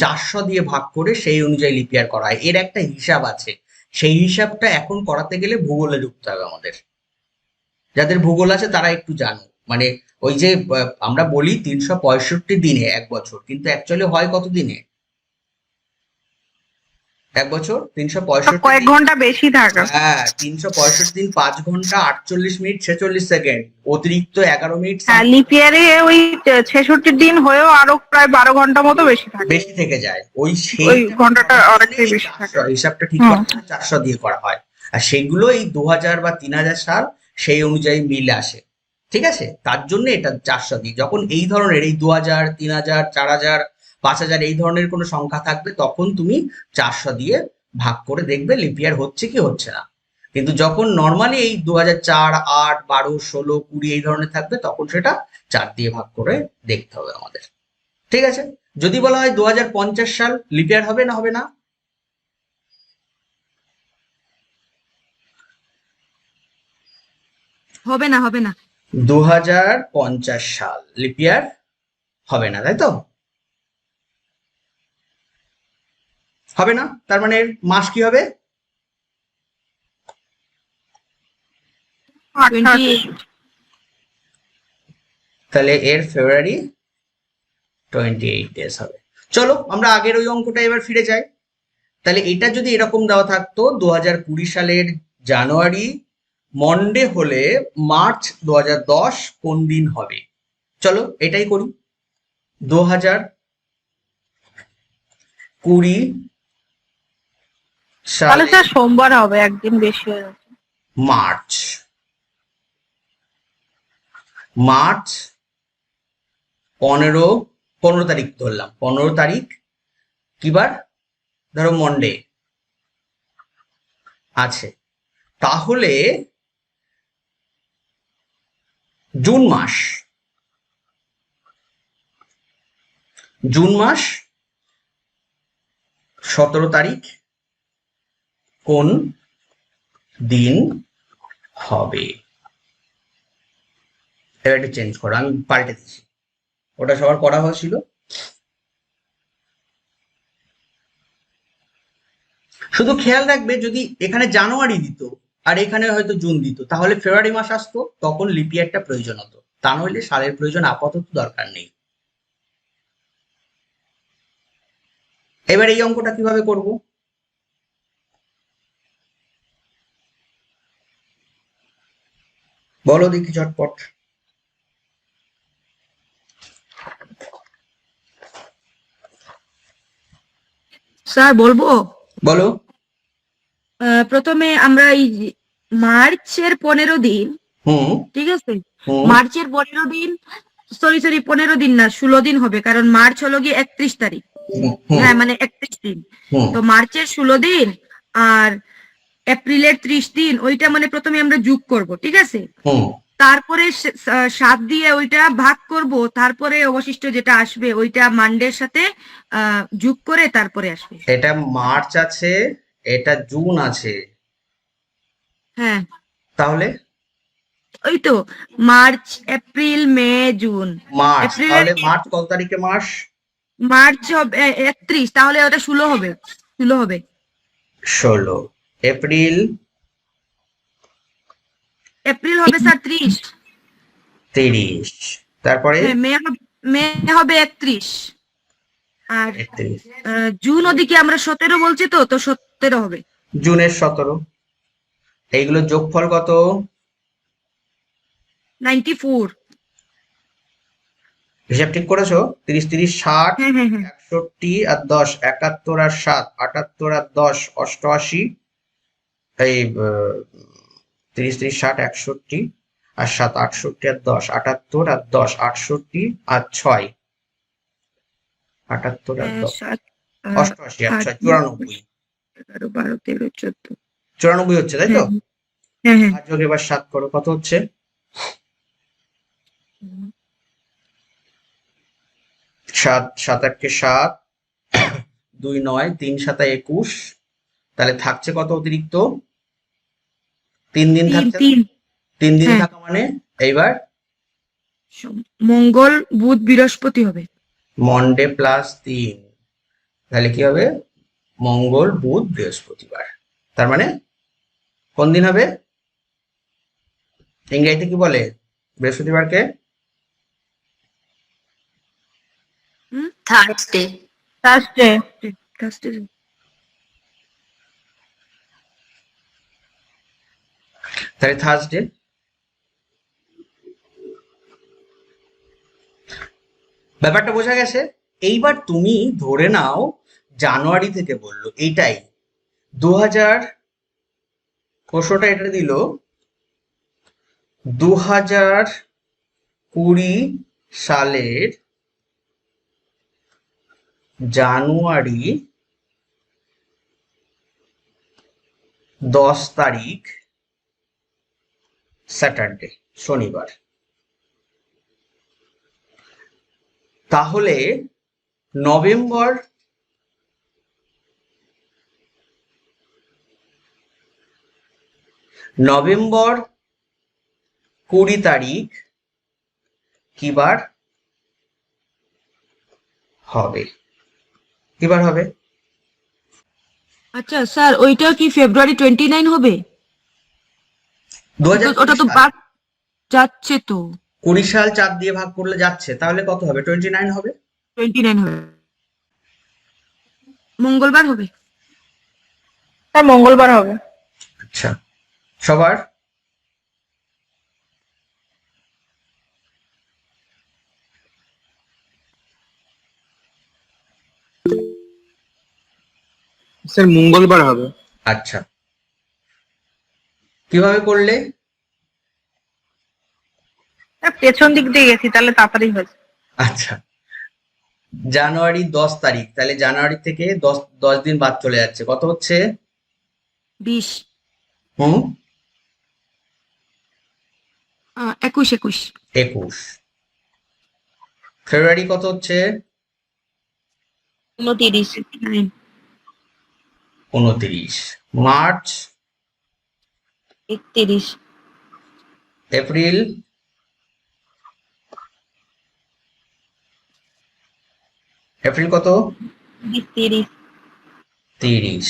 400 দিয়ে ভাগ করে সেই অনুযায়ী লিপ ইয়ার করা হয়। এর একটা হিসাব আছে, সেই হিসাবটা এখন করাতে গেলে ভূগোলে ঢুকতে হবে আমাদের। যাদের ভূগোল আছে তারা একটু জানো, মানে ওই যে আমরা বলি 365 দিনে এক বছর, কিন্তু অ্যাকচুয়ালি হয় কত দিনে এক বছর? 365 কয়েক ঘন্টা বেশি থাকে। হ্যাঁ, 365 দিন 5 ঘন্টা 48 মিনিট 46 সেকেন্ড, অতিরিক্ত 11 মিনিট হ্যাঁ, লিপ ইয়ারে ওই 66 দিন হয়েও আরো প্রায় 12 ঘন্টা মতো বেশি থাকে। বেশি থেকে যায়। ওই ওই ঘন্টাটা অনেকটাই বেশি থাকে। হিসাবটা ঠিক হুম। করে 400 দিয়ে করা হয়, আর সেগুলো এই 2000 বা 3000 সাল সেই অনুযায়ী মিল আসে। ঠিক আছে, তার জন্য এটা 400 দিয়ে। যখন এই ধরনের এই 2000, 3000, 4000, 5000 এই ধরনের কোনো সংখ্যা থাকবে তখন তুমি 400 দিয়ে ভাগ করে দেখবে লিপ ইয়ার হচ্ছে কি হচ্ছে না। কিন্তু যখন নর্মালি এই 2004, 8, 12, 16, 20 এই ধরনের থাকবে তখন সেটা 4 দিয়ে ভাগ করে দেখতে হবে আমাদের। ঠিক আছে, যদি বলা হয় 2050 সাল লিপ ইয়ার হবে না হবে না? হবে না, হবে না। 2050 সাল লিপ ইয়ার হবে না, তাই তো? হবে না, তার মানে এর মাস কি হবে? 28। তাহলে এর ফেব্রুয়ারি 28 ডেজ হবে। চলো আমরা আগের ওই অঙ্কটা এবার ফিরে যাই। তাহলে এটা যদি এরকম দেওয়া থাকতো 2020 সালের জানুয়ারি মন্ডে হলে মার্চ 2010 কোন দিন হবে? চলো এটাই করি। 2020 তাহলে সালে স্যার সোমবার হবে, একদিন বেশি হয়ে যাচ্ছে। মার্চ মার্চ 15 তারিখ ধরলাম, 15 তারিখ কিবার? ধরো মন্ডে আছে, তাহলে জুন মাস 17 তারিখ কোন দিন হবে? এবার একটু চেঞ্জ করো, আমি পাল্টে দিচ্ছি, ওটা সবার পড়া হয়েছিল। শুধু খেয়াল রাখবে যদি এখানে জানুয়ারি দিত আর এখানে হয়তো জুন দিত তাহলে ফেব্রুয়ারি মাস আসতো, তখন লিপ ইয়ারটা প্রয়োজন হতো, তা নইলে সালের প্রয়োজন আপাতত দরকার নেই। এবার এই অঙ্কটা কিভাবে করব? বলো দেখি ঝটপট। স্যার বলবো? বলো। প্রথমে আমরা এই মার্চের 15 দিন, হুম ঠিক আছে, হুম মার্চের 15 দিন, সরি 15 দিন না, 16 দিন হবে, কারণ মার্চ হলো গিয়ে 31 তারিখ। হুম হ্যাঁ, মানে 31 দিন। হুম তো মার্চের 16 দিন আর এপ্রিলের 30 দিন, ওইটা মানে প্রথমে আমরা যোগ করব, ঠিক আছে? হুম তারপরে 7 দিয়ে ওইটা ভাগ করব, তারপরে অবশিষ্ট যেটা আসবে ওইটা মানডের সাথে যোগ করে তারপরে আসবে। এটা মার্চ আছে, এটা জুন আছে, হ্যাঁ, তাহলে ওই তো মার্চ, এপ্রিল, মে, জুন। মার্চ, এপ্রিলের তাহলে মার্চ কত তারিখে মাস? মার্চ হবে 31, তাহলে ওটা 16 হবে, 16 হবে। 16। এপ্রিল এপ্রিল হবে স্যার 30। 30। তারপরে হ্যাঁ, মে হবে 31। আর 31 জুন ওদিকে আমরা 17 বলছি, তো 17 হবে। জুনের 17। এইগুলো যোগফল কত? 94। হিসাব ঠিক করেছো? 30 30 60, হ্যাঁ হ্যাঁ হ্যাঁ 61 আর 10, 71 আর 7, 78 আর 10, 88। এই 30 30 60, 61 আর 7, 68 আর 10, 78 আর 10, 68 আর 6, 78 আর 10, 7 88 আর 6, 94। 11 12 13 14। 94 হচ্ছে, তাই তো? হ্যাঁ হ্যাঁ আর যোগ এবার 7 করো, কত হচ্ছে? 7 7 8 কে 7, 2 9, 3 7 21। তাহলে থাকছে কত অতিরিক্ত? 3 দিন 3 থাকছে না? 3। 3 দিন হ্যাঁ। থাকা মানে এইবার মঙ্গল বুধ বৃহস্পতি হবে। মন্ডে প্লাস 3, তাহলে কি হবে? মঙ্গল বুধ বৃহস্পতিবার। তার মানে কোন দিন হবে? ইংরেজিতে কি বলে বৃহস্পতিবারকে? থার্সডে। থার্সডে। থার্সডে। তাহলে থার্সডে। ব্যাপারটা বোঝা গেছে? এইবার তুমি ধরে নাও জানুয়ারি থেকে বললো, এইটাই 2000 কোষটা এটা দিল 2020 সালের জানুয়ারি 10 তারিখ স্যাটারডে, শনিবার। তাহলে নভেম্বর নভেম্বর 20 তারিখ কি বার হবে? কি বার হবে? আচ্ছা স্যার, ওইটা কি ফেব্রুয়ারি 29 হবে? ওটা তো 2020 বাদ যাচ্ছে তো। 20 সাল 4 দিয়ে ভাগ করলে যাচ্ছে, তাহলে কত হবে? 29 হবে। 29 হবে। মঙ্গলবার হবে। তার মঙ্গলবার হবে। আচ্ছা, সবার স্যার মঙ্গলবার হবে। আচ্ছা, কিভাবে করলে? পেছন দিক দিয়ে গেছি, তাহলে তাড়াতাড়ি হয়েছে। আচ্ছা, জানুয়ারি 10 তারিখ, তাহলে জানুয়ারি থেকে 10 দিন বাদ চলে যাচ্ছে, কত হচ্ছে? 20 হুম 21 21। 21। ফেব্রুয়ারি কত হচ্ছে? 29। 29। মার্চ, 31। এপ্রিল, এপ্রিল কত? 30। 30।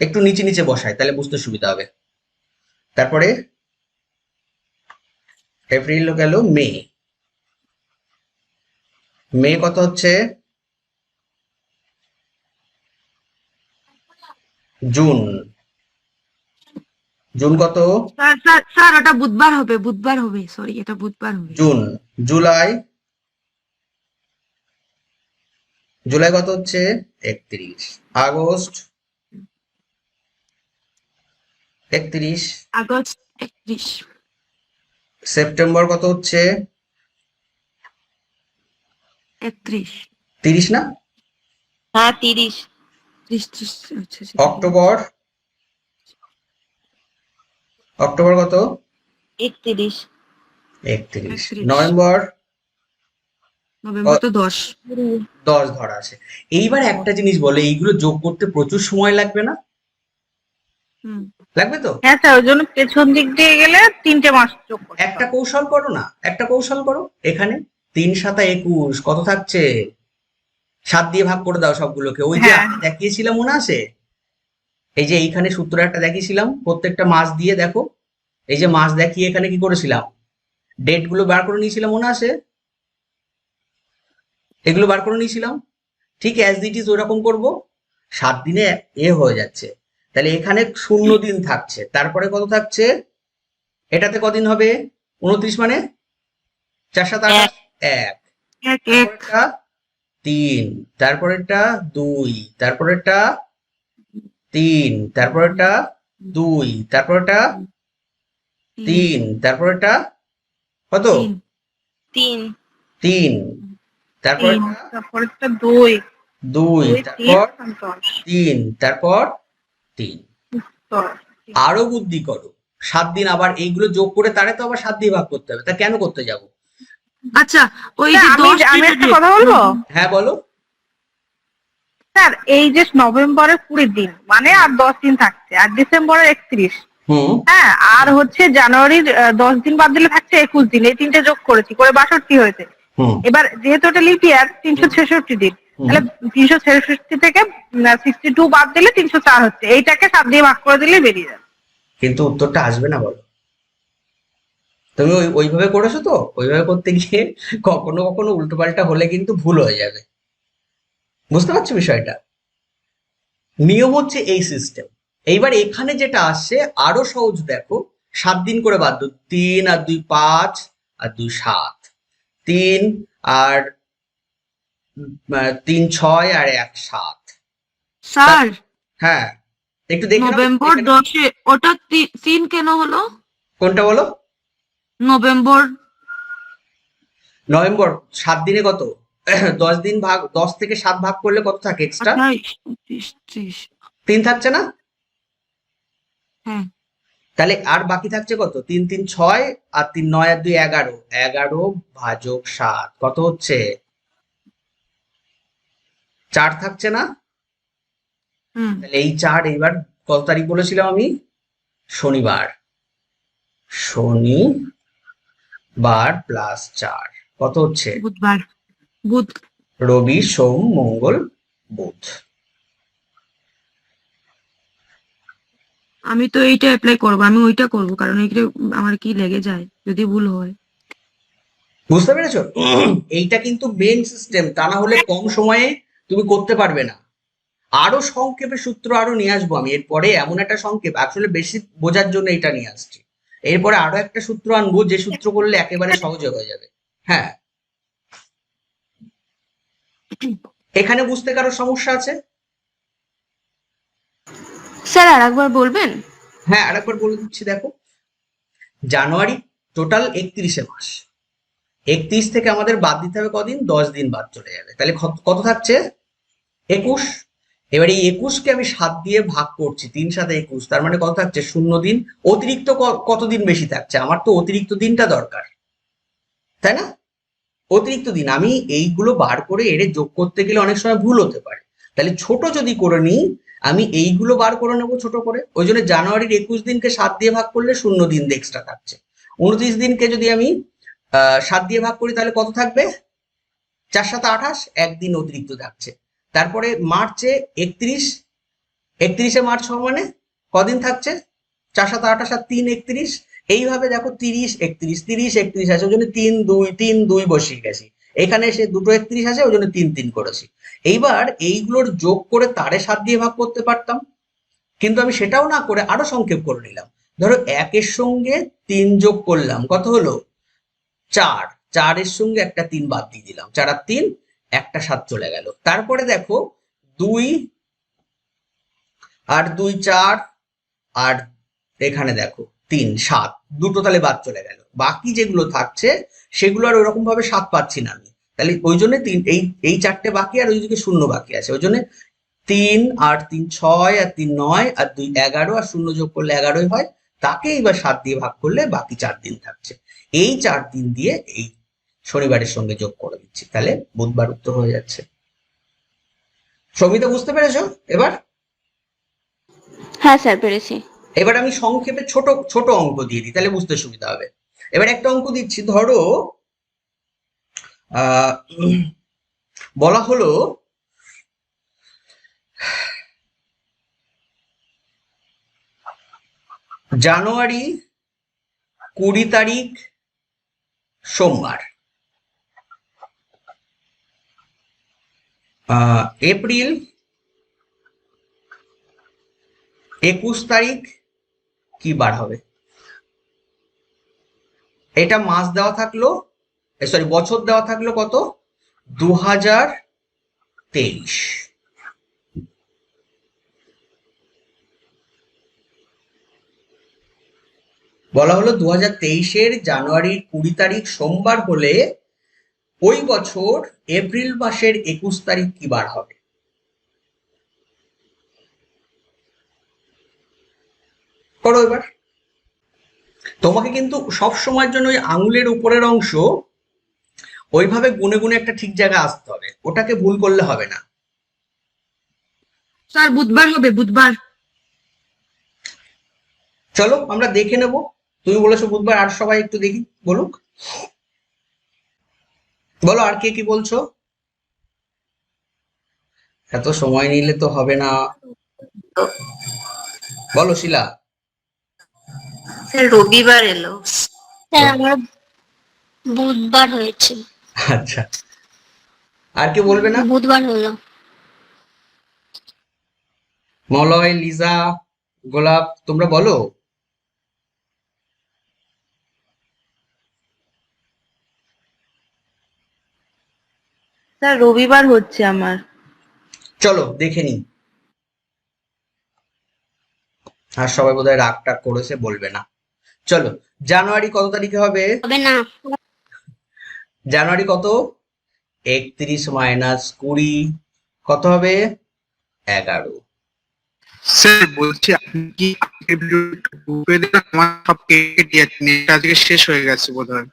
একটু নিচে নিচে বসাই, তাহলে বুঝতে সুবিধা হবে। তারপরে এপ্রিল গেল, মে, মে কত হচ্ছে? জুন, জুন কত? স্যার স্যার স্যার, ওটা বুধবার হবে, বুধবার হবে, সরি, এটা বুধবার হবে। জুন, জুলাই, জুলাই কত হচ্ছে? 31। আগস্ট 31। আগস্ট 31। সেপ্টেম্বর কত হচ্ছে? 31। 30 না? হ্যাঁ 30। 30। আচ্ছা আচ্ছা। অক্টোবর, অক্টোবর কত? 31। 31। 31। নভেম্বর, নভেম্বর তো 10। 10 ধরা আছে। এইবার একটা জিনিস বলে, এইগুলো যোগ করতে প্রচুর সময় লাগবে না? হুম। লাগবে তো? হ্যাঁ স্যার, ওই জন্য পেছন দিক দিয়ে গেলে 3টে মাস যোগ করতে একটা হবে। কৌশল করো না, একটা কৌশল করো। এখানে 3 7 21 কত থাকছে? 7 দিয়ে ভাগ করে দাও সবগুলোকে। ওই যে হ্যাঁ। আমি দেখিয়েছিলাম, মনে আছে? এই যে এইখানে সূত্র একটা দেখিয়েছিলাম, প্রত্যেকটা মাস দিয়ে দেখো। এই যে মাস দেখিয়ে এখানে কি করেছিলাম? ডেট গুলো বার করে নিয়েছিলাম, মনে আছে? এগুলো বার করে নিয়েছিলাম। ঠিক অ্যাজ ইট ইজ ওরকম করবো, 7 দিনে হয়ে যাচ্ছে। তাহলে এখানে 0 দিন থাকছে, তারপরে কত থাকছে, এটাতে কদিন হবে, 29 মানে 4 7 8 1, এক এক তারপরেরটা 3, তারপরেরটা 2, তারপরেরটা 3, তারপরেরটা 2, তারপরেরটা 3, তারপরেরটা কত, তিন 3, তারপরেরটা তারপরে তো 2 2, 3 তারপর 10 3, তারপর 3। 10। আরো বুদ্ধি করো, 7 দিন আবার এইগুলো যোগ করে তারে তো আবার 7 দিয়ে ভাগ করতে হবে, তা কেন করতে যাব? আচ্ছা ওই স্যার, যে আমি 10 আমি দিনের একটা যে- কথা বলবো হ্যাঁ বলো। স্যার, এই যে নভেম্বরের 20 দিন মানে আর 10 দিন থাকছে, আর ডিসেম্বরের 31, হুম হ্যাঁ, আর হচ্ছে জানুয়ারির 10 দিন বাদ দিলে থাকছে 21 দিন, এই তিনটে যোগ করেছি করে 62 হয়েছে। হুম এবার যেহেতু এটা লিপ ইয়ার 366 দিন, হুম। তাহলে 366 থেকে 62 বাদ দিলে 304 হচ্ছে, এইটাকে 7 দিয়ে ভাগ করে দিলে বেরিয়ে যাবে। কিন্তু উত্তরটা আসবে না বলো, তুমি ওইভাবে করেছো তো, ওইভাবে করতে গিয়ে কখনো কখনো উল্টোপাল্টা হলে কিন্তু ভুল হয়ে যাবে, বুঝতে পারছো বিষয়টা? নিয়ম হচ্ছে এই সিস্টেম। এইবার এখানে যেটা আসছে আরো সহজ, দেখো 7 দিন করে বাদ দাও, 3 আর 2 5 আর 2 7, 3 আর 3 6 আর 1 7। স্যার হ্যাঁ, একটু দেখে নাও নভেম্বর দেখে নাও। 10-এ ওটা 3 কেন হলো? কোনটা বলো? নভেম্বর নভেম্বর 7 দিনে কত? 10 দিন ভাগ, 10 থেকে 7 ভাগ করলে কত থাকে এক্সট্রা? 28, 29, 30। 3 থাকছে না? হ্যাঁ তাহলে আর বাকি থাকছে কত? 3 3 6 আর 3 9 আর 2 11, 11 ভাজক 7 কত হচ্ছে? 4 থাকছে না? হুম তাহলে এই 4 এইবার কত তারিখ বলেছিলাম আমি? শনিবার। শনিবার প্লাস 4 কত হচ্ছে? বুধবার বুধ রবি সোম মঙ্গল বুধ। আমি তো এইটা অ্যাপ্লাই করবো, আমি ওইটা করবো, কারণ এইটা আমার কি লেগে যায় যদি ভুল হয়। বুঝতে পেরেছো? এইটা কিন্তু মেন সিস্টেম, তা না হলে কম সময়ে তুমি করতে পারবে না। আরো সংক্ষেপে সূত্র আরো নিয়ে আসবো আমি এরপরে, এমন একটা সংক্ষেপ, আসলে বেশি বোঝার জন্য এটা নিয়ে আসছি। এরপরে আরো একটা সূত্র আনবো, যে সূত্র করলে একেবারে সহজে হয়ে যাবে। হ্যাঁ, এখানে বুঝতে কারো সমস্যা আছে? স্যার আর একবার বলবেন? হ্যাঁ, আরেকবার বলে দিচ্ছি, দেখো জানুয়ারি টোটাল 31 মাস, 31 থেকে আমাদের বাদ দিতে হবে কদিন, 10 দিন বাদ চলে যাবে, তাহলে কত থাকছে? 21। এবার এই 21কে আমি 7 দিয়ে ভাগ করছি, 3 7 21, তার মানে কত থাকছে? 0 দিন। অতিরিক্ত কতদিন বেশি থাকছে? আমার তো অতিরিক্ত দিনটা দরকার, তাই না? অতিরিক্ত দিন আমি এইগুলো বার করে এড়ে যোগ করতে গেলে অনেক সময় ভুল হতে পারে, তাহলে ছোট যদি করে নিই, আমি এইগুলো বার করে নেবো ছোট করে। ওই জন্য জানুয়ারির 21 দিনকে 7 দিয়ে ভাগ করলে 0 দিন এক্সট্রা থাকছে। 29 দিনকে যদি আমি 7 দিয়ে ভাগ করি তাহলে কত থাকবে? 4 7 28, একদিন অতিরিক্ত থাকছে। তারপরে মার্চে 31, 31শে মার্চ হওয়া মানে কদিন থাকছে? 4 7 28 আর 3 31। এইভাবে দেখো 30 31 30 31 আছে, ওই জন্য 3 2 বসিয়ে গেছি। এখানে এসে দুটো 31 আছে, ওই জন্য 3 3 করেছি। এইবার এইগুলোর যোগ করে তারে 7 দিয়ে ভাগ করতে পারতাম, কিন্তু আমি সেটাও না করে আরো সংক্ষেপ করে নিলাম। ধরো 1 এর সঙ্গে 3 যোগ করলাম, কত হলো? 4। 4 এর সঙ্গে একটা 3 বাদ দিয়ে দিলাম, 4 আর 3 একটা 7 চলে গেল। তারপরে দেখো 2 আর 2 4, আর এখানে দেখো 3 7, দুটো তাহলে বাদ চলে গেল। বাকি যেগুলো থাকছে সেগুলো আর ওরকম ভাবে 7 পাচ্ছি না আমি, তাহলে ওই জন্য এই 4টে বাকি, আর ওইদিকে 0 বাকি আছে, ওই জন্য 3 আর 3 6 আর 3 9 আর 2 11, আর 0 যোগ করলে 11ই হয়। তাকে এবার 7 দিয়ে ভাগ করলে বাকি 4 দিন থাকছে। এই 4 দিন দিয়ে এই শনিবারের সঙ্গে যোগ করে দিচ্ছি, তাহলে বুধবার উত্তর হয়ে যাচ্ছে। সৌমিতা বুঝতে পেরেছো এবার? হ্যাঁ স্যার পেরেছি। এবার আমি সংক্ষেপে ছোট ছোট অঙ্ক দিয়ে দিই, তাহলে বুঝতে সুবিধা হবে। এবার একটা অঙ্ক দিচ্ছি, ধরো বলা হলো জানুয়ারি 20 তারিখ সোমবার, এপ্রিল 21 তারিখ কি বার হবে? এটা মাস দেওয়া থাকলো, সরি বছর দেওয়া থাকলো কত? 2023। বলা হলো 2023-এর জানুয়ারির 20 তারিখ সোমবার হলে ওই বছর এপ্রিল মাসের 21 তারিখ কি বার হবে? করো এবার। তোমাকে কিন্তু সব সময়ের জন্য ওই আঙুলের উপরের অংশ ওইভাবে গুনে গুনে একটা ঠিক জায়গায় আসতে হবে, ওটাকে ভুল করলে হবে না। স্যার বুধবার হবে, বুধবার। চলো আমরা দেখে নেব। তুমি বলেছো বুধবার, আর সবাই একটু দেখি বলুক। বলো আর কে কি বলছো। এত সময় নিলে তো হবে না। বলো শিলা। স্যার রবিবার এলো। স্যার আমার বুধবার হয়েছে। আচ্ছা, আর কে বলবে না? বুধবার হলো। মলয়, লিজা, গোলাপ, তোমরা বলো। স্যার রবিবার হচ্ছে আমার। চলো দেখে নি। আর সবাই বোধহয় রাগ টাগ করেছে, বলবে না। চলো, জানুয়ারি কত তারিখে হবে? হবে না। জানুয়ারি কত? 31 মাইনাস 20 কত হবে? 11। স্যার বলছি আপনি কি আজকের ভিডিওটা গ্রুপে দিলেন? আমার সব কেটে যাচ্ছে, নেট আজকে শেষ হয়ে গেছে বোধহয়।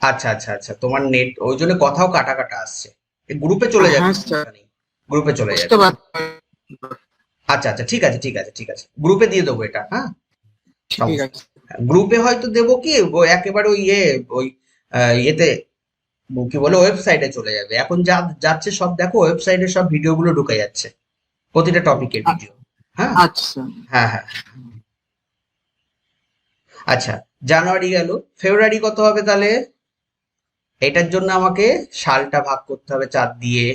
আচ্ছা আচ্ছা আচ্ছা, তোমার নেট ওই জন্য কথাও কাটা কাটা আসছে। গ্রুপে চলে যাবে, হ্যাঁ, স্যার। গ্রুপে চলে বুঝতে যাবে। পারছি। আচ্ছা আচ্ছা, ঠিক আছে ঠিক আছে ঠিক আছে, গ্রুপে দিয়ে দেবো এটা। হ্যাঁ, ঠিক আছে। গ্রুপে হয়তো দেবো কি একেবারে ওই ওই ইয়েতে কি বলে ওয়েবসাইটে চলে যাবে। এখন যা যাচ্ছে সব দেখো, ওয়েবসাইটে সব ভিডিওগুলো ঢুকে যাচ্ছে, প্রতিটা টপিকের ভিডিও। হ্যাঁ আচ্ছা হ্যাঁ হ্যাঁ। আচ্ছা, জানুয়ারি গেল। ফেব্রুয়ারি কত হবে তাহলে? এটার জন্য আমাকে সালটা ভাগ করতে হবে 4 দিয়ে।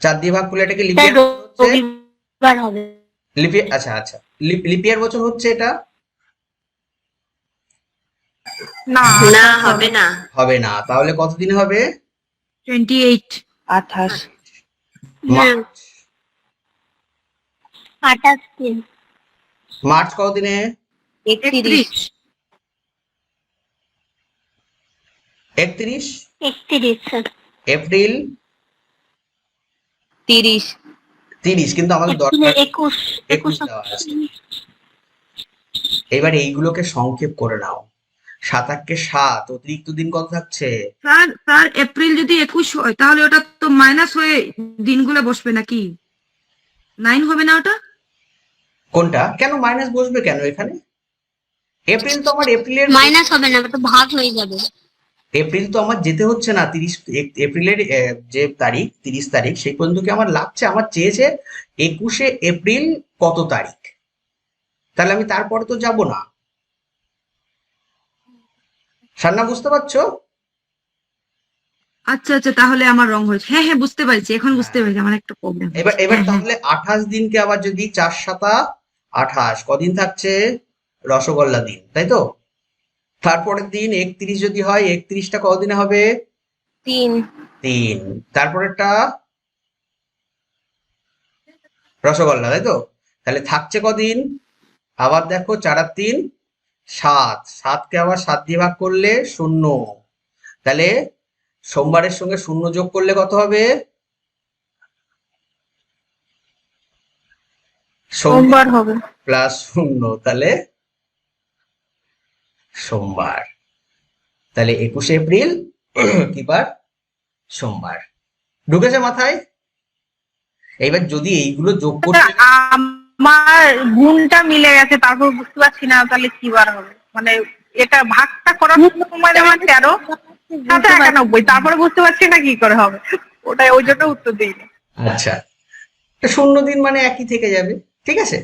4 দিয়ে ভাগ করলে এটাকে স্যার লিপিয়ার হচ্ছে। রবিবার হবে। আচ্ছা আচ্ছা, লিপিয়ার বছর হচ্ছে এটা? না না হবে না। হবে না, তাহলে কতদিনে হবে? 28। 28। মার্চ। 28 দিন। মার্চ কতদিনে? 31। 31। 31 স্যার। এপ্রিল 30। 30, কিন্তু আমাদের এপ্রিলে দরকার 21 21 দেওয়া আছে। এবার এইগুলোকে সংক্ষেপ করে নাও। 7 কে 7, অতিরিক্ত দিন কত থাকছে? স্যার এপ্রিল যদি 21 হয় তাহলে ওটা তো মাইনাস হয়ে দিনগুলো বসবে নাকি? 9 হবে না ওটা? কোনটা? কেন মাইনাস বসবে কেন এখানে? এপ্রিল তো আমার মাইনাস হবে না, ওটা ভাগ হয়ে যাবে। এপ্রিল তো আমার যেতে হচ্ছে না। 30 এপ্রিলের যে তারিখ 30 তারিখ সেই পর্যন্ত কি আমার লাগছে? আমার চেয়েছে 21শে এপ্রিল কত তারিখ, তাহলে আমি তারপরে তো যাব না। সান্না, বুঝতে পারছো? আচ্ছা আচ্ছা, তাহলে আমার রং হয়েছে। হ্যাঁ হ্যাঁ, বুঝতে পারছি, এখন বুঝতে পারছি, আমার একটা প্রবলেম। এবার তাহলে 28 দিনকে আবার যদি 4 7 28 কদিন থাকছে? রসগোল্লা দিন, তাই তো? তারপরের দিন 31 যদি হয়, 31টা কদিনে হবে? 3। 3। তারপরেরটা রসগোল্লা, তাই তো? তাহলে থাকছে কদিন? আবার দেখো, 4 আর 3 7, 7কে আবার 7 দিয়ে ভাগ করলে 0। তাহলে সোমবারের সঙ্গে 0 যোগ করলে কত হবে? সোমবার হবে। প্লাস 0, তাহলে সোমবার। তাহলে 21শে এপ্রিল কি বার? সোমবার। ঢুকেছে মাথায়? এইবার যদি এইগুলো যোগ করতে আমার গুণটা মিলে গেছে, তারপর বুঝতে পারছি না তাহলে কি বার হবে। মানে এটা ভাগটা করার সময় আমার 13 সাথে 91, তারপরে বুঝতে পারছি না কি করে হবে। ওটাই ওই জন্য উত্তর দিই না। আচ্ছা, 0 দিন মানে একই থেকে যাবে, ঠিক আছে?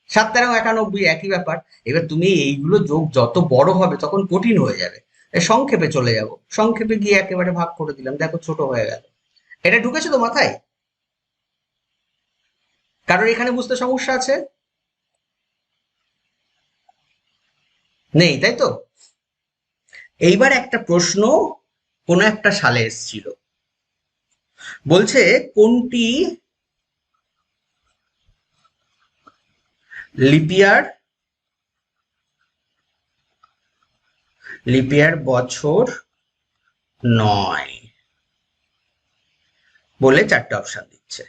7 13 91 একই ব্যাপার। এবার তুমি এইগুলো যোগ যত বড় হবে তখন কঠিন হয়ে যাবে। সংক্ষেপে চলে যাব, সংক্ষেপে গিয়ে একেবারে ভাগ করে দিলাম, দেখো ছোট হয়ে গেল। এটা ঢুকেছে তো মাথায়? কারোর এখানে বুঝতে সমস্যা আছে? নেই, তাই তো? এইবার একটা প্রশ্ন কোন একটা সালে এসেছিল, বলছে কোনটি লিপিয়ার বছর নয় বলে চারটে অপশন দিচ্ছে।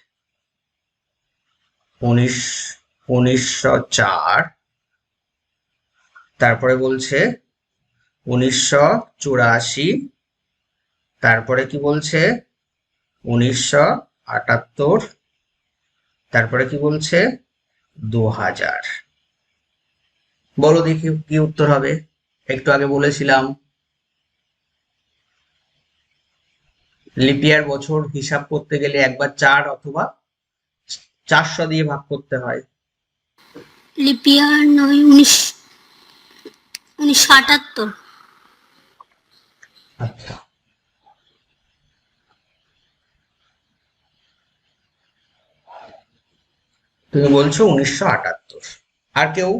1904, তারপরে বলছে 1984, তারপরে কি বলছে 1978, তারপরে কি বলছে 2000। বলো দেখি কি উত্তর হবে। একটু আগে বলেছিলাম লিপিয়ার বছর হিসাব করতে গেলে একবার 4 অথবা 400 দিয়ে ভাগ করতে হয়। লিপিয়ার নয় 1978। আচ্ছা, তুমি বলছো 1978। আর কেউ?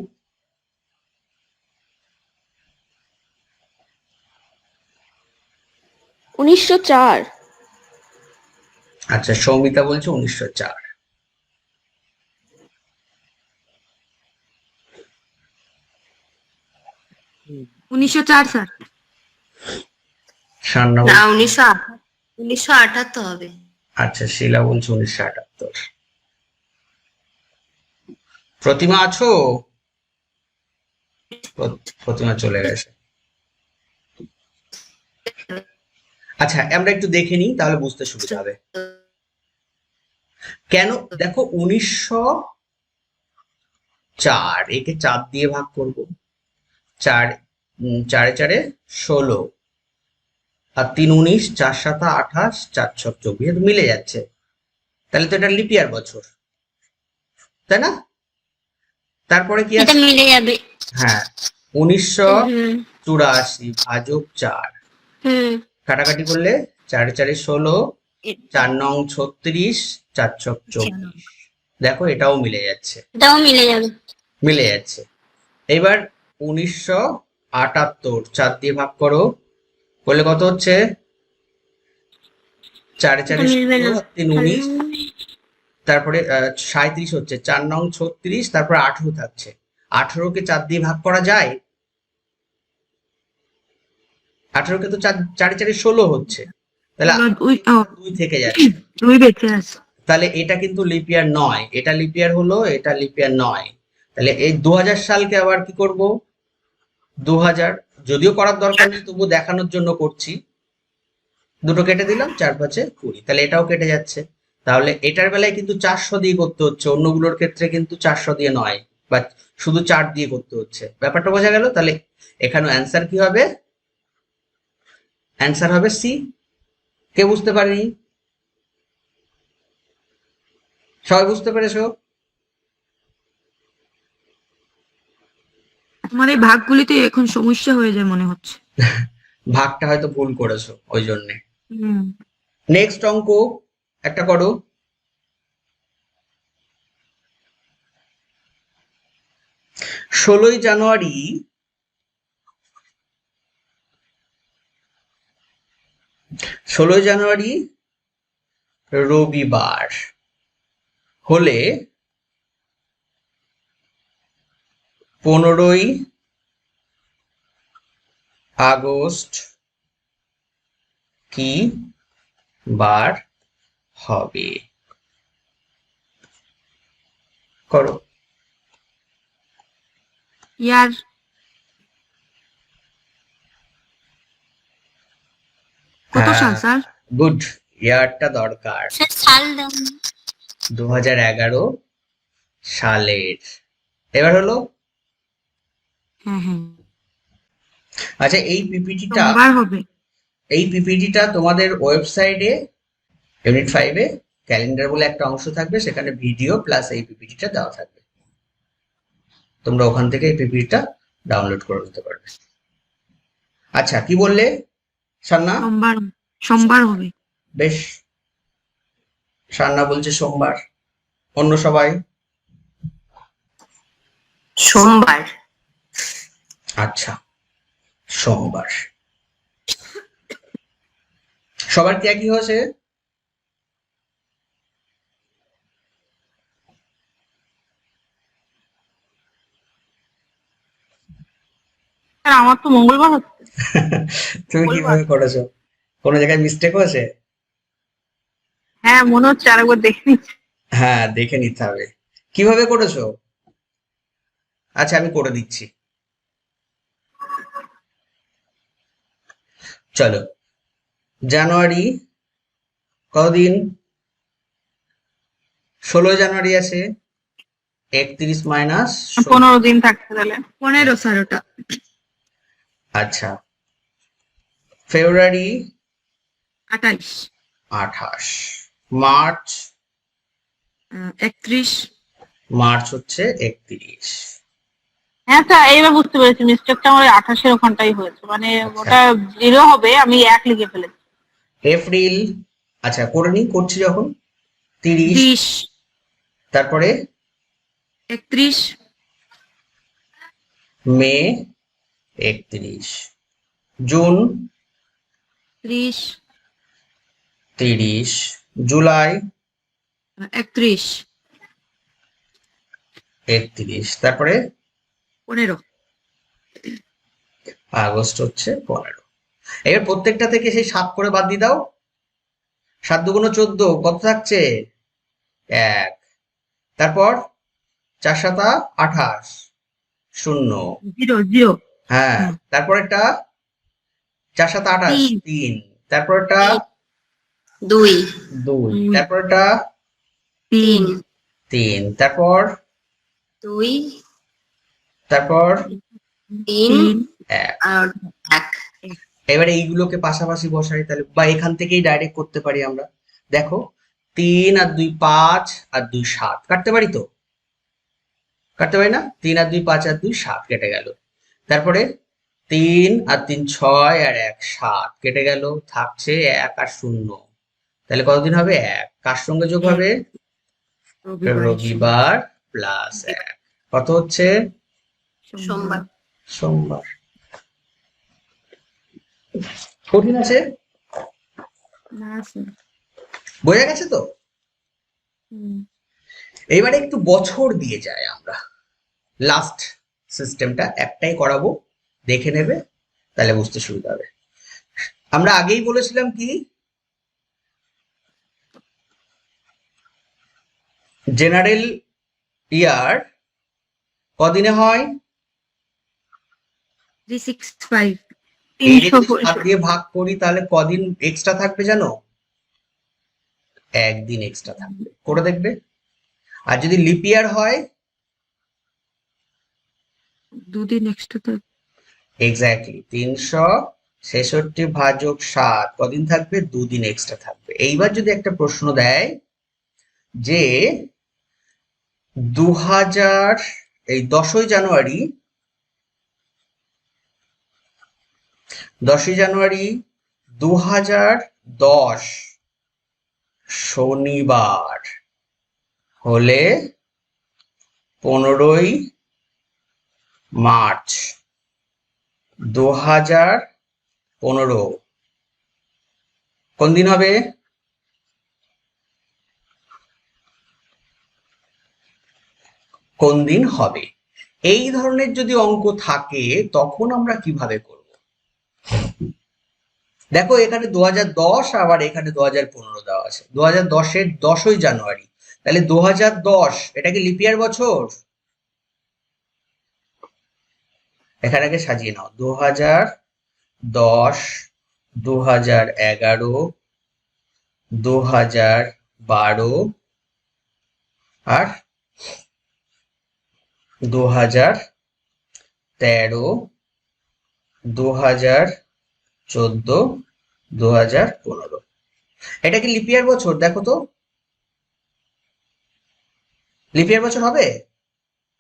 আচ্ছা, সৌমিতা বলছে 1904। 1904 স্যার। সান্না না বলছে 1978 হবে। আচ্ছা, শিলা বলছে 1978। প্রতিমা আছো? প্রতিমা চলে গেছে। আচ্ছা, আমরা একটু দেখে নিই, তাহলে বুঝতে সুবিধা হবে। কেন? দেখো 1904, একে 4 দিয়ে ভাগ করব। 4 4 4 16, আর 3 19, 4 7 28, 4 6 24, মিলে যাচ্ছে। তাহলে তো এটা লিপিয়ার বছর, তাই না? তারপরে কি এটা আছে? মিলে যাবে। হ্যাঁ, 1984 হুম ভাজক 4, হুম। কাটাকাটি করলে 4 4 16, 4 9 36, 4 6 24। দেখো এটাও মিলে যাচ্ছে, এটাও মিলে যাবে। মিলে যাচ্ছে। এবার 1978 4 দিয়ে ভাগ করো, করলে কত হচ্ছে? 4 এটা 4 মিলবে না। 16, 3 19, তারপরে 37 হচ্ছে, 4 9 36, তারপরে 18 থাকছে। 18কে 4 দিয়ে ভাগ করা যায়? 18কে তো 4 4 4 16 হচ্ছে, তাহলে 2 থেকে যাচ্ছে। 2 বেঁচে আছে। তাহলে এটা কিন্তু লিপিয়ার নয়, এটা লিপিয়ার হলো, এটা লিপিয়ার নয়। তাহলে এই 2000 সালকে আবার কি করব? 2000, যদিও করার দরকার নেই, তবু দেখানোর জন্য করছি। দুটো কেটে দিলাম, 4 5 20, তাহলে এটাও কেটে যাচ্ছে। তাহলে এটার বেলায় কিন্তু 400 দিয়ে করতে হচ্ছে, অন্যগুলোর ক্ষেত্রে কিন্তু 400 দিয়ে নয়, বা শুধু 4 দিয়ে করতে হচ্ছে। ব্যাপারটা বোঝা গেল? তাহলে এখানে অ্যান্সার কি হবে? অ্যান্সার হবে সি। কে বুঝতে পারেনি? সবাই বুঝতে পেরেছো? তোমার এই ভাগগুলিতে এখন সমস্যা হয়ে যায় মনে হচ্ছে। ভাগটা হয়তো ভুল করেছো, ওই জন্যে। হুম। নেক্সট অঙ্ক একটা করো। 16ই জানুয়ারি রবিবার হলে 15ই আগস্ট কি বার হবে? করো। ইয়ার কত সাল স্যার? গুড, ইয়ারটা দরকার। সে সাল দাও। 2011 সালের। এবার হলো, হ্যাঁ হ্যাঁ, আচ্ছা সোমবার হবে। এই পিপিটিটা তোমাদের ওয়েবসাইটে ইউনিট 5-এ ক্যালেন্ডার বলে একটা অংশ থাকবে, সেখানে ভিডিও প্লাস এই পিপিটিটা দেওয়া থাকবে। তোমরা ওখান থেকে এই পিপিটিটা ডাউনলোড করে নিতে পারবে। আচ্ছা, কি বললে সান্না? সোমবার হবে। বেশ, সান্না বলছে সোমবার, অন্য সবাই? সোমবার। আচ্ছা, সোমবার। সবার কি একই হয়েছে? আর আমার তো মঙ্গলবার হচ্ছে। তুমি কিভাবে করেছো? কোনো জায়গায় মিস্টেক হয়েছে? হ্যাঁ মনে হচ্ছে, আরেকবার দেখে নিচ্ছি। হ্যাঁ, দেখে নিতে হবে কিভাবে করেছো। আচ্ছা, আমি করে দিচ্ছি। চলো, জানুয়ারি কতদিন? 16 জানুয়ারি আছে, 31 মাইনাস 15 দিন থাকছে তাহলে। 15 স্যার ওটা। আচ্ছা, ফেব্রুয়ারি 28, 28, মার্চ 31, মার্চ হচ্ছে 31। হ্যাঁ স্যার, এইবার বুঝতে পেরেছি মিস্টেকটা আমার 28-এর ওখানটাই হয়েছে, মানে আচ্ছা। ওটা 0 হবে, আমি 1 লিখে ফেলেছি। এপ্রিল, আচ্ছা করে নি, করছি যখন। 30, 30, তারপরে 31, মে 31, জুন 30, 30, জুলাই 31, 31, তারপরে 15, আগস্ট হচ্ছে 15। এবার প্রত্যেকটা থেকে সেই 7 করে বাদ দিয়ে দাও। 7 দুগুণ 14, কত থাকছে? 1। তারপর 4 7 28, 0। 0, হ্যাঁ, হুম। তারপর একটা 4 7 28, 3। তারপর একটা 2, 2, তারপর একটা 3, 3, তারপর 2, তারপর 3 1। আর 1। এবারে এইগুলোকে পাশাপাশি বসাই তাহলে, বা এখান থেকেই ডাইরেক্ট করতে পারি আমরা। দেখো, 3 আর 2 5 আর 2 7, কাটতে পারি তো? কাটতে পারি না? 3 আর 2 5 আর 2 7 কেটে গেল। তারপরে 3 আর 3 6 আর 1 7 কেটে গেল, থাকছে 1 আর 0। তাহলে কতদিন হবে? 1। কার সঙ্গে যোগ হবে? রবিবার প্লাস 1। কত হচ্ছে? সোমবার। সোমবার। কঠিন আছে? না স্যার। বোঝা গেছে তো? হুম। এবারে একটু বছর দিয়ে যায় আমরা। লাস্ট সিস্টেমটা একটাই করাবো, দেখে নেবে, তাহলে বুঝতে সুবিধা হবে। আমরা আগেই বলেছিলাম কি, জেনারেল ইয়ার কদিনে হয়? 365, এই যে 365 7 দিয়ে ভাগ করি তাহলে কদিন এক্সট্রা থাকবে জানো? একদিন এক্সট্রা থাকবে, করে দেখবে। আর যদি লিপ ইয়ার হয়? 2 দিন এক্সট্রা তো। এক্স্যাক্টলি 366 ভাজক 7 কদিন থাকবে? 2 দিন এক্সট্রা থাকবে। এইবার যদি একটা প্রশ্ন দেয় যে 2000 এই 10ই জানুয়ারি 2010 শনিবার হলে 15ই মার্চ 2015 কোন দিন হবে? কোন দিন হবে? এই ধরনের যদি অঙ্ক থাকে তখন আমরা কিভাবে করব? দেখো, এখানে 2010 আবার এখানে 2015 দেওয়া আছে। 2010-এর 10ই জানুয়ারি, তাহলে 2010 এটা কি লিপ ইয়ার বছর? এখানে আগে সাজিয়ে নাও। 2010, 2011, 2012 আর 2013, 2014, 2015। এটা কি লিপ ইয়ার বছর? দেখো তো, লিপ ইয়ার বছর হবে?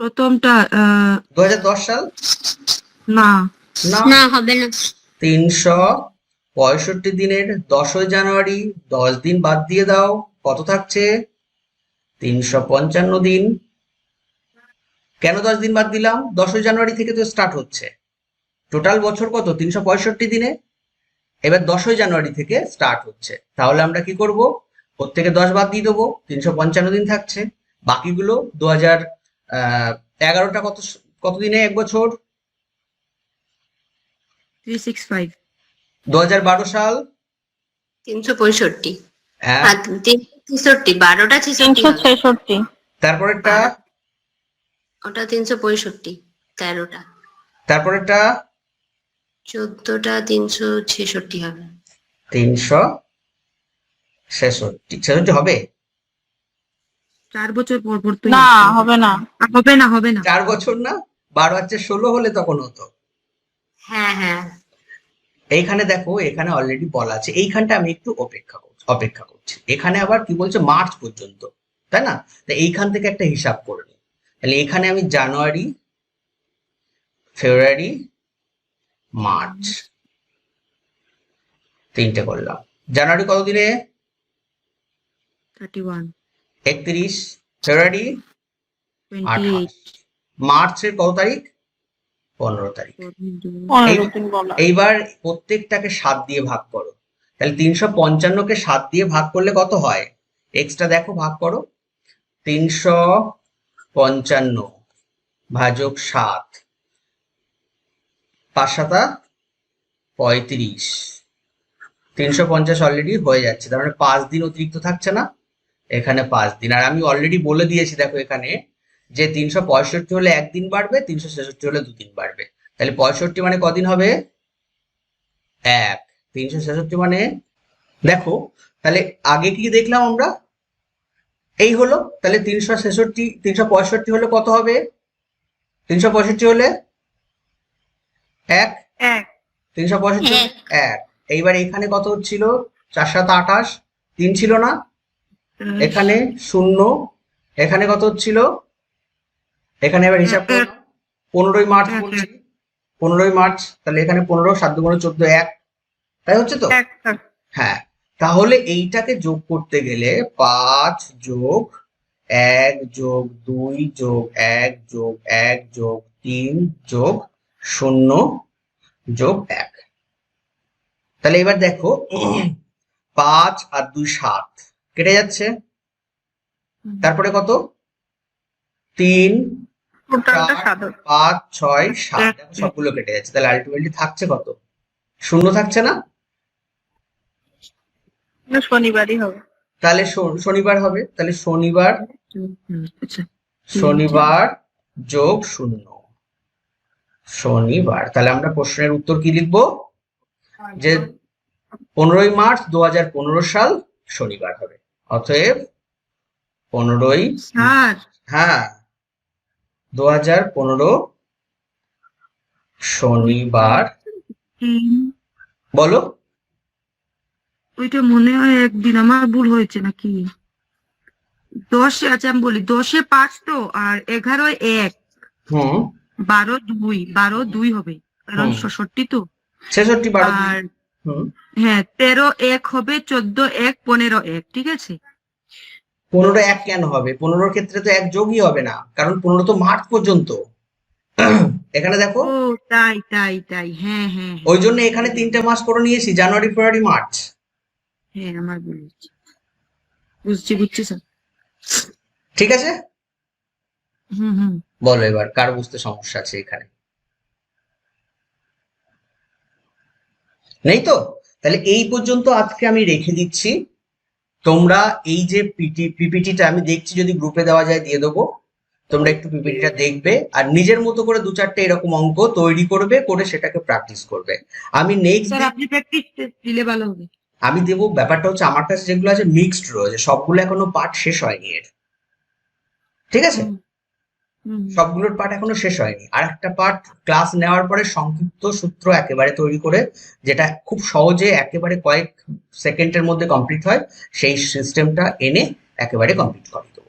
প্রথমটা 2010 সাল? না। না, না হবে না। 365 দিনের 10ই জানুয়ারি 10 দিন বাদ দিয়ে দাও, কত থাকছে? 355 দিন। কেন 10 দিন বাদ দিলাম? 10ই জানুয়ারি থেকে তো স্টার্ট হচ্ছে। টোটাল বছর কত? 365 দিনে। এবার 10ই জানুয়ারি থেকে স্টার্ট হচ্ছে, তাহলে আমরা কি করব? ওর থেকে 10 বাদ দিয়ে দেবো, 355 দিন থাকছে। বাকিগুলো 2011টা কত দিনে এক বছর? 365 2012 সাল 365। হ্যাঁ, আর 363, 12টা 66 হবে। 366। তারপরেরটা ওটা 365, 13টা, তারপরেরটা 14টা 366 হবে। 366 হবে? 4 বছর পর পর তুই না হবে না। হবে না, হবে না। 4 বছর না, 12 আর 16 হলে তখন হতো। হ্যাঁ হ্যাঁ, এইখানে দেখো, এখানে অলরেডি বলা আছে, এইখানটা আমি একটু অপেক্ষা করছি। এখানে আবার কি বলছে? মার্চ পর্যন্ত, তাই না? তো এইখান থেকে একটা হিসাব করে নিই। তাহলে এখানে আমি জানুয়ারি, ফেব্রুয়ারি, মার্চ 3টে করলাম। জানুয়ারি কত দিনে? 31 31। ফেব্রুয়ারি 28 28। মার্চের কত তারিখ? 15 তারিখ। 15 দিন বলা। এইবার প্রত্যেকটাকে 7 দিয়ে ভাগ করো। তাহলে 355কে 7 দিয়ে ভাগ করলে কত হয়? এক্সট্রা দেখো, ভাগ করো। 355 ভাজক 7, 5 7 35। 350 অলরেডি হয়ে যাচ্ছে, তার মানে 5 দিন অতিরিক্ত থাকছে না? এখানে 5 দিন। আর আমি অলরেডি বলে দিয়েছি দেখো এখানে, যে 365 হলে 1 দিন বাড়বে, 366 হলে 2 দিন বাড়বে। তাহলে 65 মানে কদিন হবে? 1। 366 মানে, দেখো তাহলে আগে কি দেখলাম আমরা? এই হলো। তাহলে 365 হলে কত হবে? 365 হলে 1। 365 হলে 1। এইবার এখানে কত হচ্ছিল? 4 7 28, 3 ছিল না? এখানে 0। এখানে কত হচ্ছিল? এখানে এবার হিসাব করো। 15ই মার্চ বলছি, 15ই মার্চ। তাহলে এখানে 15, 7 2 14, 1। তাই হচ্ছে তো? হ্যাঁ। তাহলে এইটাকে যোগ করতে গেলে 5 যোগ 1 যোগ 2 যোগ 1 যোগ 1 যোগ 3 যোগ 0 যোগ 1। তাহলে এবার দেখো, 5 আর 2 7 কেটে যাচ্ছে। তারপরে কত? 3 টোটালটা 4 7। 5 6 7, সবগুলো কেটে যাচ্ছে। তাহলে আলটিমেটলি থাকছে কত? 0 থাকছে না? শনিবারই হবে। তাহলে শনিবার হবে। তাহলে শনিবার, আচ্ছা শনিবার যোগ 0, শনিবার। তাহলে আমরা প্রশ্নের উত্তর কি লিখবো? যে 15ই মার্চ 2015 সাল শনিবার হবে। অতএব 15ই, স্যার হ্যাঁ, 2015 শনিবার। বলো। ওইটা মনে হয় একদিন আমার ভুল হয়েছে নাকি? 10-এ, আচ্ছা আমি বলি, 10-এ 5 তো, আর 11-এ 1, হুম 12 2 হবে, কারণ হুম। 66 তো। 66 12 আর হুম। হ্যাঁ 13 1 হবে, 14 1, 15 1, ঠিক আছে? 15 1 কেন হবে? 15-র ক্ষেত্রে তো 1 যোগই হবে না, কারণ 15 তো মার্চ পর্যন্ত। এখানে দেখো, ও তাই তাই তাই, হ্যাঁ হ্যাঁ ওই জন্য এখানে 3টে মাস করে নিয়েছি, জানুয়ারি ফেব্রুয়ারি মার্চ। হ্যাঁ আমার ভুল হয়েছে। বুঝছি স্যার। ঠিক আছে? হুম। বলো এবার কার বুঝতে সমস্যা আছে এখানে? নেই তো? তাহলে এই পর্যন্ত আজকে আমি রেখে দিচ্ছি। তোমরা এই যে পিপিটিটা আমি দেখছি, যদি গ্রুপে দেওয়া যায় দিয়ে দেবো। তোমরা একটু পিপিটিটা দেখবে আর নিজের মতো করে 2-4টে এরকম অঙ্ক তৈরি করবে, করে সেটাকে প্র্যাকটিস করবে। আমি নেক্সট স্যার আপনি প্র্যাকটিস দিলে ভালো হবে। আমি দেবো। ব্যাপারটা হচ্ছে, আমার কাছে যেগুলো আছে মিক্সড রয়েছে, সবগুলো এখনো পার্ট শেষ হয়নি এর। ঠিক আছে? সবগুলোর পার্ট এখনো শেষ হয়নি। আর একটা পার্ট ক্লাস নেওয়ার পরে সংক্ষিপ্ত সূত্র একেবারে তৈরি করে, যেটা খুব সহজে একেবারে কয়েক সেকেন্ডের মধ্যে কমপ্লিট হয়, সেই সিস্টেমটা এনে একেবারে কমপ্লিট করে দেবো।